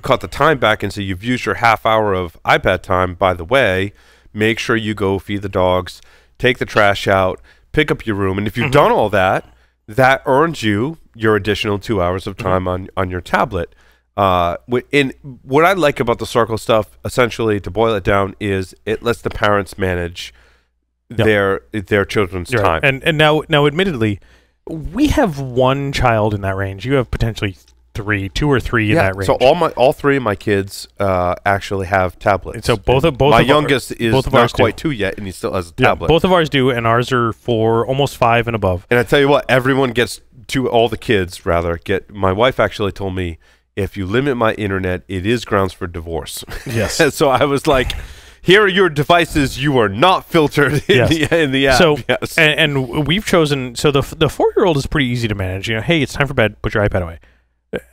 cut the time back and say you've used your half hour of iPad time. By the way, make sure you go feed the dogs, take the trash out, pick up your room, and if you've done all that, that earns you your additional 2 hours of time on your tablet. In what I like about the Circle stuff, essentially, to boil it down, is it lets the parents manage their children's time. And now, admittedly, we have one child in that range. You have potentially 2 or 3 in that range. So all 3 of my kids actually have tablets. And so both my youngest is not quite 2 yet, and he still has a tablet. Both of ours do, and ours are 4, almost 5 and above. And I tell you what, all the kids get. My wife actually told me, if you limit my internet, it is grounds for divorce. Yes. So I was like, here are your devices. You are not filtered in the app. So and we've chosen. So the 4-year-old is pretty easy to manage. Hey, it's time for bed. Put your iPad away.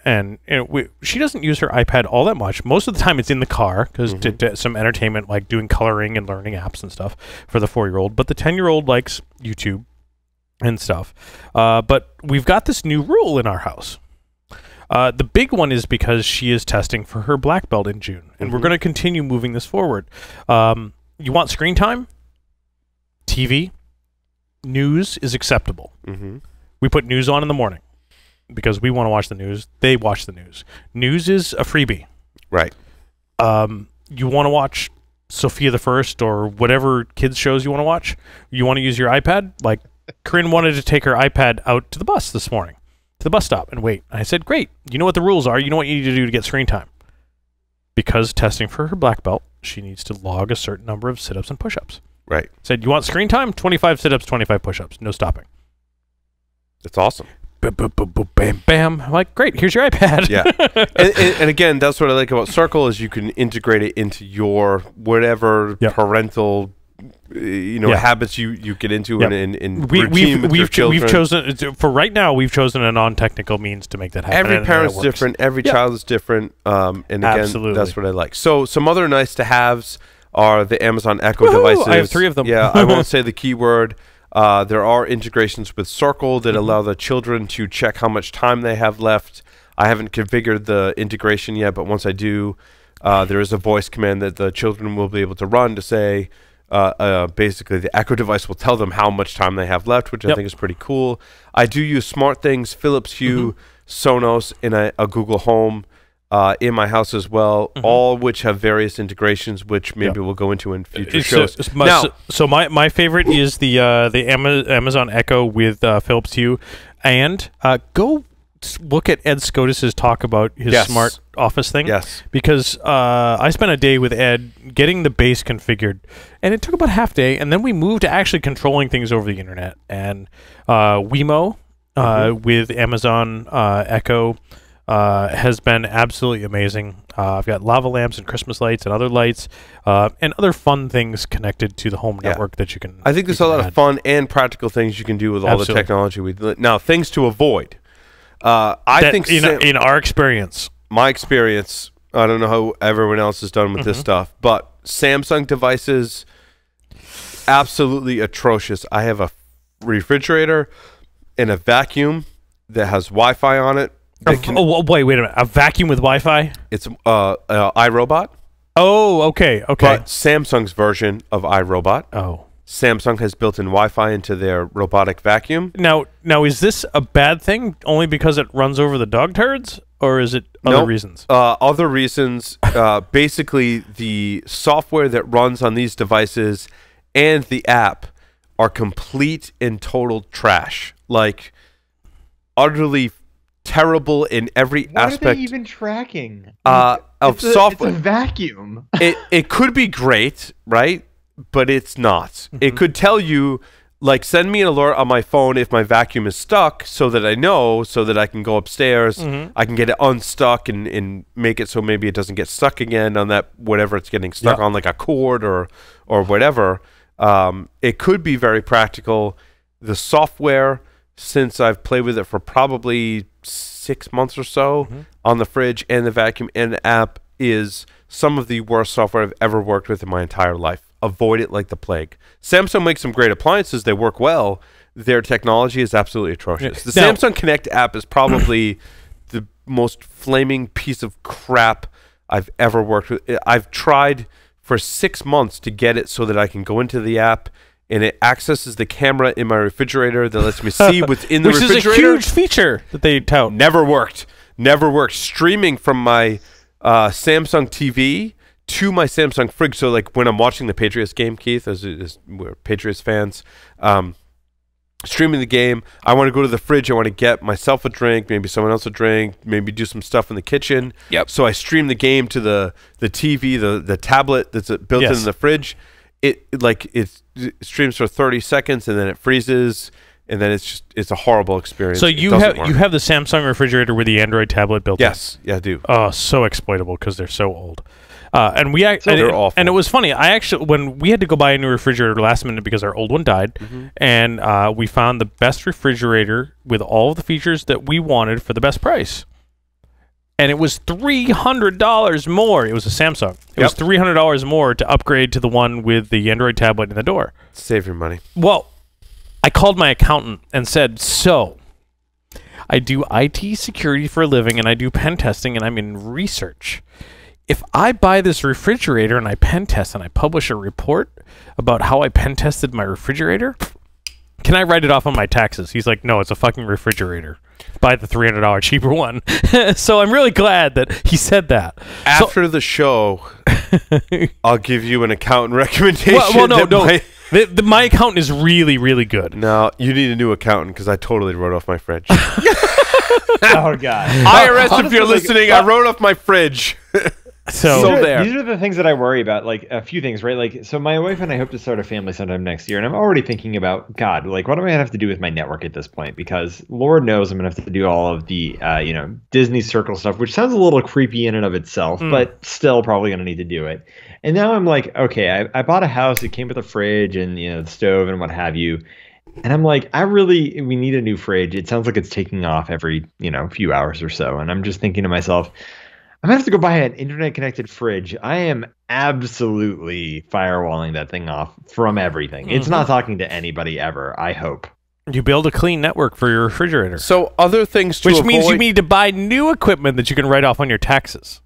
And she doesn't use her iPad all that much. Most of the time it's in the car because to some entertainment, like doing coloring and learning apps and stuff for the 4-year-old. But the 10-year-old likes YouTube and stuff. But we've got this new rule in our house. The big one is because she is testing for her black belt in June. And we're going to continue moving this forward. You want screen time? TV? News is acceptable. We put news on in the morning, because we want to watch the news. They watch the news. News is a freebie. Right. You want to watch Sophia the First or whatever kids shows you want to watch? You want to use your iPad? Like, Corinne wanted to take her iPad out to the bus this morning, to the bus stop, and wait. I said, great. You know what the rules are. You know what you need to do to get screen time. Because testing for her black belt, she needs to log a certain number of sit-ups and push-ups. Right. Said, you want screen time? 25 sit-ups, 25 push-ups. No stopping. That's awesome. Boom, boom, boom, boom, bam, bam. I'm like, great, here's your iPad. Yeah. and again, that's what I like about Circle, is you can integrate it into your whatever parental habits you get into in routine with your children. We've chosen, for right now, we've chosen a non-technical means to make that happen. Every parent's different. Every child is different. And again, that's what I like. So some other nice to haves. are the Amazon Echo devices. I have 3 of them. Yeah, I won't say the keyword. There are integrations with Circle that allow the children to check how much time they have left. I haven't configured the integration yet, but once I do, there is a voice command that the children will be able to run to say, basically the Echo device will tell them how much time they have left, which I think is pretty cool. I do use SmartThings, Philips Hue, Sonos, and a Google Home in my house as well, all which have various integrations, which maybe we'll go into in future shows. So my favorite is the Amazon Echo with Philips Hue, and go look at Ed Scotus's talk about his smart office thing. Yes. Because I spent a day with Ed getting the base configured, and it took about half day, and then we moved to actually controlling things over the internet. And Wemo with Amazon Echo has been absolutely amazing. I've got lava lamps and Christmas lights and other lights and other fun things connected to the home network that you can. I think there's a lot of fun and practical things you can do with all the technology. Now, things to avoid. I think in our experience, my experience, I don't know how everyone else has done with this stuff, but Samsung devices, absolutely atrocious. I have a refrigerator and a vacuum that has Wi-Fi on it. Wait a minute. A vacuum with Wi-Fi? It's iRobot. Oh, okay. But Samsung's version of iRobot. Oh. Samsung has built-in Wi-Fi into their robotic vacuum. Now, is this a bad thing only because it runs over the dog turds, or is it other reasons? Other reasons. Basically, the software that runs on these devices and the app are complete and total trash. Like, utterly terrible in every aspect. What are they even tracking? Of software. It's a vacuum. It could be great, right? But it's not. It could tell you, like, send me an alert on my phone if my vacuum is stuck so that I know, so that I can go upstairs, I can get it unstuck and make it so maybe it doesn't get stuck again on that, whatever it's getting stuck on, like a cord or whatever. It could be very practical. The software, since I've played with it for probably 6 months or so on the fridge and the vacuum and the app, is some of the worst software I've ever worked with in my entire life. Avoid it like the plague. Samsung makes some great appliances. They work well. Their technology is absolutely atrocious. The Samsung Connect app is probably the most flaming piece of crap I've ever worked with. I've tried for 6 months to get it so that I can go into the app and it accesses the camera in my refrigerator that lets me see what's in the refrigerator. Which is a huge feature that they tout. Never worked. Streaming from my Samsung TV to my Samsung fridge. So, like, when I'm watching the Patriots game, Keith, as we're Patriots fans, streaming the game, I want to go to the fridge. I want to get myself a drink, maybe someone else a drink, maybe do some stuff in the kitchen. So I stream the game to the TV, the tablet that's built in the fridge. It streams for 30 seconds and then it freezes. And then it's a horrible experience. So you have the Samsung refrigerator with the Android tablet built in? Yes, yeah, I do. Oh, so exploitable because they're so old. And they're awful. And it was funny. When we had to go buy a new refrigerator last minute because our old one died, and we found the best refrigerator with all of the features that we wanted for the best price. And it was $300 more. It was a Samsung. It was $300 more to upgrade to the one with the Android tablet in the door. Save your money. Well, I called my accountant and said, so I do IT security for a living and I do pen testing and I'm in research. If I buy this refrigerator and I pen test and I publish a report about how I pen tested my refrigerator, can I write it off on my taxes? He's like, no, it's a fucking refrigerator. Buy the $300 cheaper one. So I'm really glad that he said that. After the show, I'll give you an accountant recommendation. Well, no. My accountant is really, really good. No, you need a new accountant because I totally wrote off my fridge. Oh, God. IRS, if you're listening, I wrote off my fridge. So these are the things that I worry about, like a few things, right? Like, so my wife and I hope to start a family sometime next year, and I'm already thinking about, God, like, what do I have to do with my network at this point? Because Lord knows I'm going to have to do all of the, Disney Circle stuff, which sounds a little creepy in and of itself, but still probably going to need to do it. And now I'm like, okay, I bought a house. It came with a fridge and, the stove and what have you. And I'm like, we need a new fridge. It sounds like it's taking off every, few hours or so. And I'm just thinking to myself, I'm gonna have to go buy an internet-connected fridge. I am absolutely firewalling that thing off from everything. It's not talking to anybody ever, I hope. You build a clean network for your refrigerator. So other things to avoid... Which means you need to buy new equipment that you can write off on your taxes.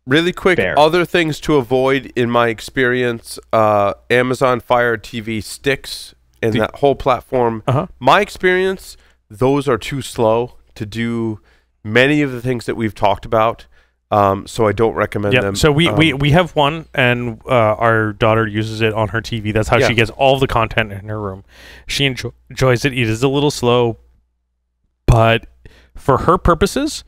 Really quick, Fair. other things to avoid in my experience, Amazon Fire TV sticks and that whole platform. My experience, those are too slow to do many of the things that we've talked about. So I don't recommend them. So we have one, and our daughter uses it on her TV. That's how she gets all the content in her room. She enjoys it. It is a little slow, but for her purposes,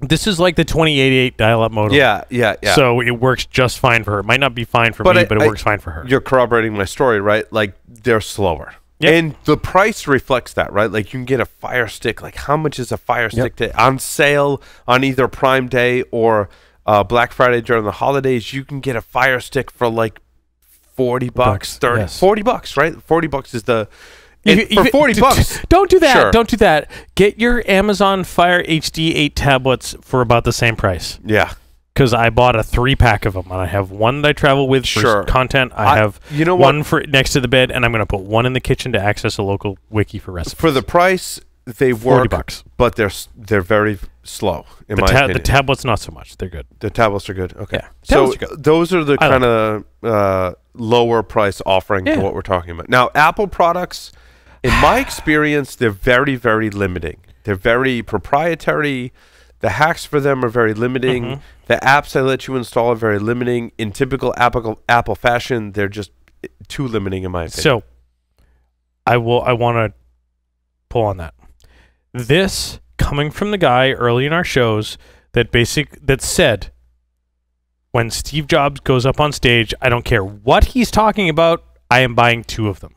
this is like the 2088 dial-up modem. Yeah. So it works just fine for her. It might not be fine for me, but it works fine for her. You're corroborating my story, right? Like, they're slower. Yep. And the price reflects that, right? Like, you can get a Fire Stick. Like, how much is a Fire Stick on sale on either Prime Day or Black Friday during the holidays? You can get a Fire Stick for like $40, $40, right? $40 is the... for $40, don't do that. Sure. Don't do that. Get your Amazon Fire HD 8 tablets for about the same price. Yeah. Because I bought a 3-pack of them, and I have one that I travel with for content. I have one for next to the bed, and I'm going to put one in the kitchen to access a local wiki for recipes. For the price, they work, $40, but they're very slow. In my opinion, the tablets not so much. They're good. The tablets are good. Okay, yeah, so those are the kind of lower price offering to what we're talking about. Now, Apple products, in my experience, they're very, very limiting. They're very proprietary. The hacks for them are very limiting. The apps they let you install are very limiting. In typical Apple fashion, they're just too limiting in my opinion. So, I want to pull on that. This coming from the guy early in our shows that said, when Steve Jobs goes up on stage, I don't care what he's talking about, I am buying 2 of them.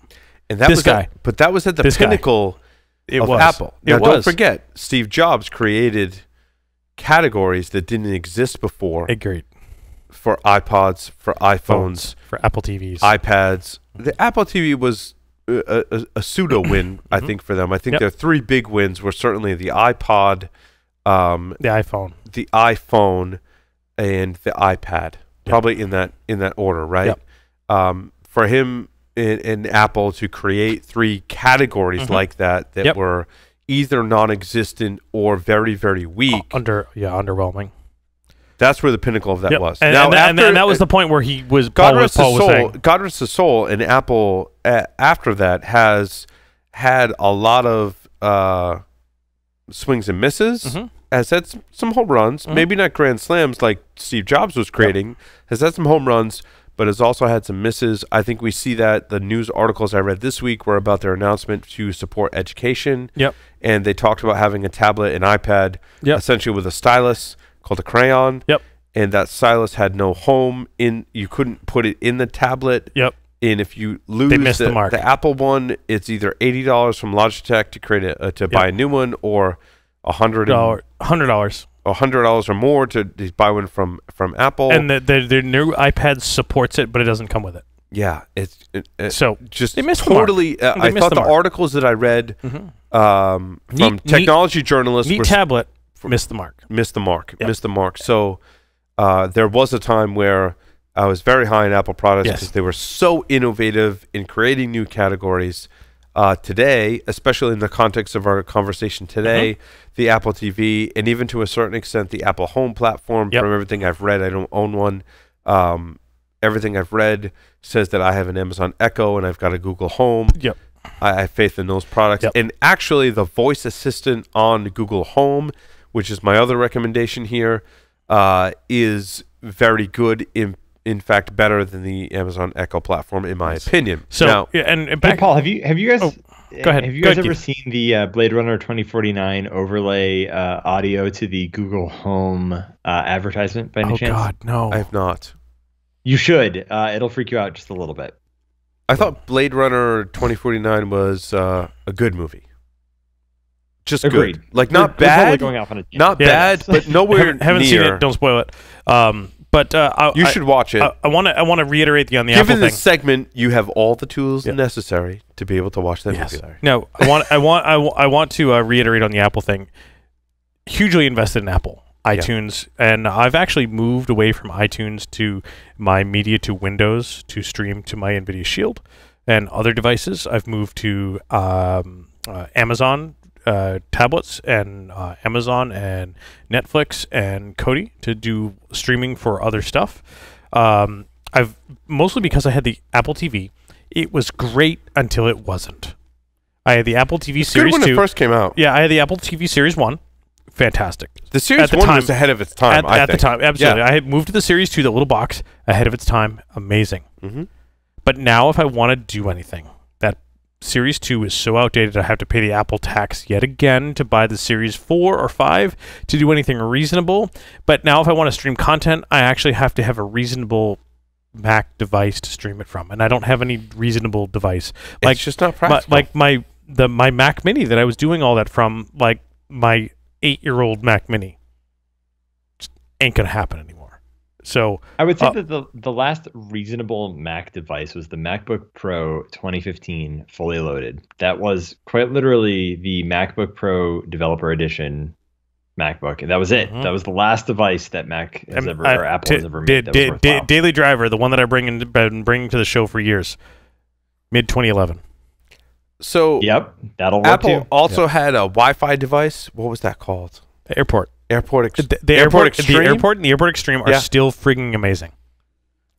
And that but that was at the pinnacle of Apple. Now, don't forget, Steve Jobs created categories that didn't exist before. Agreed. For iPods, for iPhones, for Apple TVs, iPads. The Apple TV was a pseudo win, I think, for them. I think their 3 big wins were certainly the iPod, the iPhone, and the iPad. Probably in that order, right? For him and Apple to create 3 categories like that were either non-existent or very, very weak. Underwhelming. That's where the pinnacle of that was. And that was the point where he was. God rest his soul. And Apple after that has had a lot of swings and misses. Has had some home runs. Maybe not grand slams like Steve Jobs was creating. Has had some home runs, but has also had some misses. I think we see that the news articles I read this week were about their announcement to support education. And they talked about having a tablet and iPad, essentially with a stylus called a crayon. And that stylus had no home you couldn't put it in the tablet. And if you lose the Apple one, it's either $80 from Logitech to create to buy a new one, or $100 or more to buy one from Apple. And the new iPad supports it, but it doesn't come with it. Yeah, so just they missed totally. I thought the articles that I read from technology journalists, tablet missed the mark. Missed the mark. So there was a time where I was very high in Apple products because they were so innovative in creating new categories. Today, especially in the context of our conversation today, the Apple TV, and even to a certain extent the Apple Home platform, from everything I've read, I don't own one. Everything I've read says that I have an Amazon Echo and I've got a Google Home. I have faith in those products. And actually, the voice assistant on Google Home, which is my other recommendation here, is very good. In fact, better than the Amazon Echo platform, in my opinion. So, now, and Paul, have you guys? Go ahead. Have you guys ever seen the Blade Runner 2049 overlay audio to the Google Home advertisement by any chance? Oh God, no! I have not. You should. It'll freak you out just a little bit. I thought Blade Runner 2049 was a good movie. Just Agreed. Good. Like, not bad. Going off on a not bad, but nowhere haven't near. seen it. Don't spoil it. But you should watch it. I want to reiterate on the Given Apple thing. this segment, you have all the tools necessary to be able to watch that movie. No, I want to reiterate on the Apple thing. Hugely invested in Apple. iTunes, and I've actually moved away from iTunes to my Media to Windows to stream to my Nvidia Shield and other devices. I've moved to Amazon tablets and Amazon and Netflix and Kodi to do streaming for other stuff. I've mostly because I had the Apple TV. It was great until it wasn't. I had the Apple TV Series 2. Good when it first came out. Yeah, I had the Apple TV Series 1. Fantastic. The Series 1 was ahead of its time, I think. At the time, absolutely. Yeah. I had moved to the Series 2, that little box, ahead of its time. Amazing. Mm-hmm. But now if I want to do anything, that Series 2 is so outdated, I have to pay the Apple tax yet again to buy the Series 4 or 5 to do anything reasonable. But now if I want to stream content, I actually have to have a reasonable Mac device to stream it from, and I don't have any reasonable device. It's just not practical. Like my Mac Mini that I was doing all that from, like my 8-year-old Mac Mini, just ain't gonna happen anymore. So I would say that the last reasonable Mac device was the MacBook Pro 2015 fully loaded. That was quite literally the MacBook Pro Developer Edition MacBook, and that was it. That was the last device that Mac has ever, or Apple has ever made. That was worthwhile. Daily Driver, the one that I been bringing to the show for years, mid 2011. So yep, that'll work Apple too. also had a Wi-Fi device. What was that called? The Airport. The Airport Extreme and the Airport Extreme are still frigging amazing.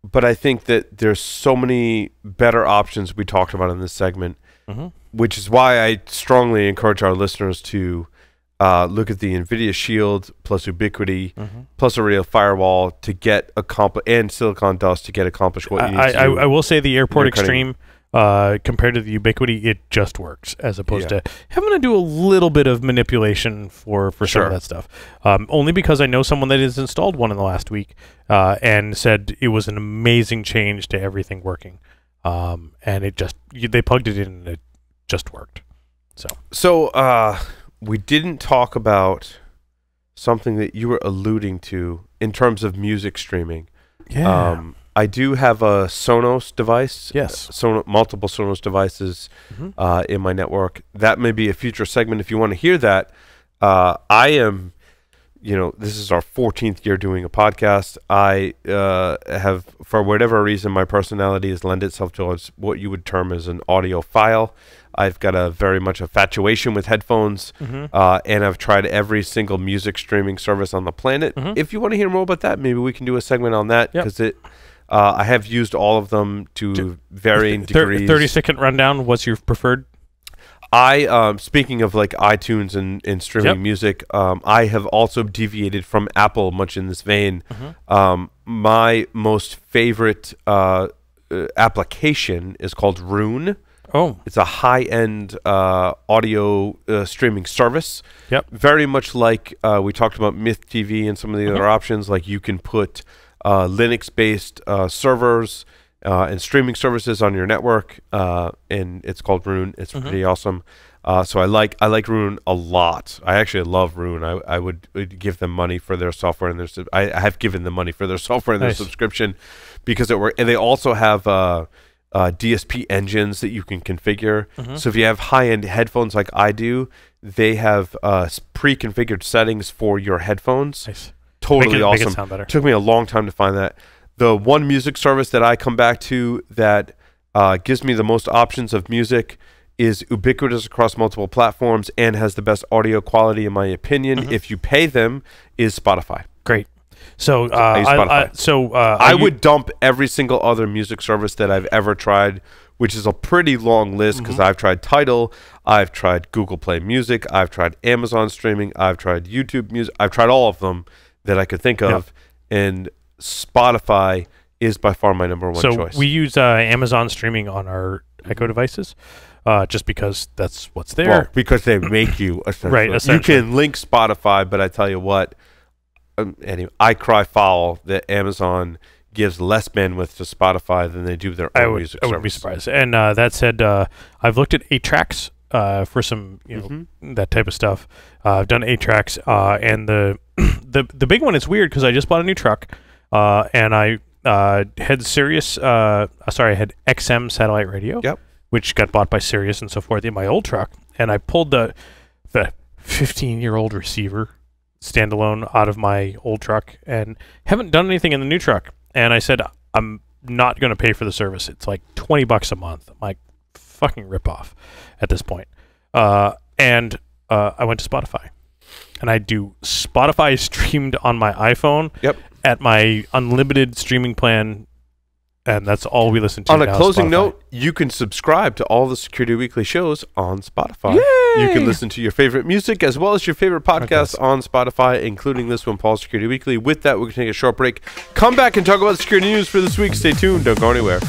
But I think that there's so many better options we talked about in this segment, which is why I strongly encourage our listeners to look at the Nvidia Shield plus Ubiquity plus a real firewall to get and Silicon Dust to get accomplished what you need to do. I will say the Airport Extreme, compared to the Ubiquity, it just works, as opposed to having to do a little bit of manipulation for some of that stuff. Only because I know someone that has installed one in the last week and said it was an amazing change to everything working. And they plugged it in and it just worked. So we didn't talk about something that you were alluding to in terms of music streaming. Yeah. I do have a Sonos device. Yes. Multiple Sonos devices in my network. That may be a future segment if you want to hear that. I am, this is our 14th year doing a podcast. I have, for whatever reason, my personality has lent itself towards what you would term as an audiophile. I've got very much infatuation with headphones, and I've tried every single music streaming service on the planet. If you want to hear more about that, maybe we can do a segment on that, because I have used all of them to varying degrees. 30-second rundown. What's your preferred? Speaking of like iTunes and streaming music, I have also deviated from Apple much in this vein. My most favorite application is called Rune. Oh, it's a high-end audio streaming service. Very much like we talked about Myth TV and some of the other options. Like you can put Linux-based servers and streaming services on your network, and it's called Rune. It's pretty awesome. So I like Rune a lot. I actually love Rune. I would give them money for their software, and I have given them money for their software and their subscription because it works. And they also have DSP engines that you can configure. So if you have high-end headphones like I do, they have pre-configured settings for your headphones. Nice. Totally awesome. Make it sound better. Took me a long time to find that. The one music service that I come back to that gives me the most options of music is ubiquitous across multiple platforms and has the best audio quality, in my opinion. If you pay them, is Spotify. Great. So I would dump every single other music service that I've ever tried, which is a pretty long list because I've tried Tidal, I've tried Google Play Music, I've tried Amazon Streaming, I've tried YouTube Music, I've tried all of them that I could think of, and Spotify is by far my number one choice. So we use Amazon Streaming on our Echo devices. Just because that's what's there. Well, because they make you essentially. You can link Spotify, but I tell you what, anyway, I cry foul that Amazon gives less bandwidth to Spotify than they do their own music service. I wouldn't be surprised. And that said, I've looked at 8-tracks for some that type of stuff. I've done 8-tracks, and the big one is weird because I just bought a new truck, and I had Sirius. I had XM satellite radio. Which got bought by Sirius and so forth in my old truck, and I pulled the 15-year-old receiver standalone out of my old truck and haven't done anything in the new truck. And I said, I'm not going to pay for the service. It's like $20 a month. I'm like, fucking ripoff at this point. And I went to Spotify. And I do Spotify streamed on my iPhone at my unlimited streaming plan. And that's all we listen to. On a closing note, you can subscribe to all the Security Weekly shows on Spotify. Yay! You can listen to your favorite music as well as your favorite podcasts on Spotify, including this one, Paul's Security Weekly. With that, we're going to take a short break. Come back and talk about security news for this week. Stay tuned. Don't go anywhere.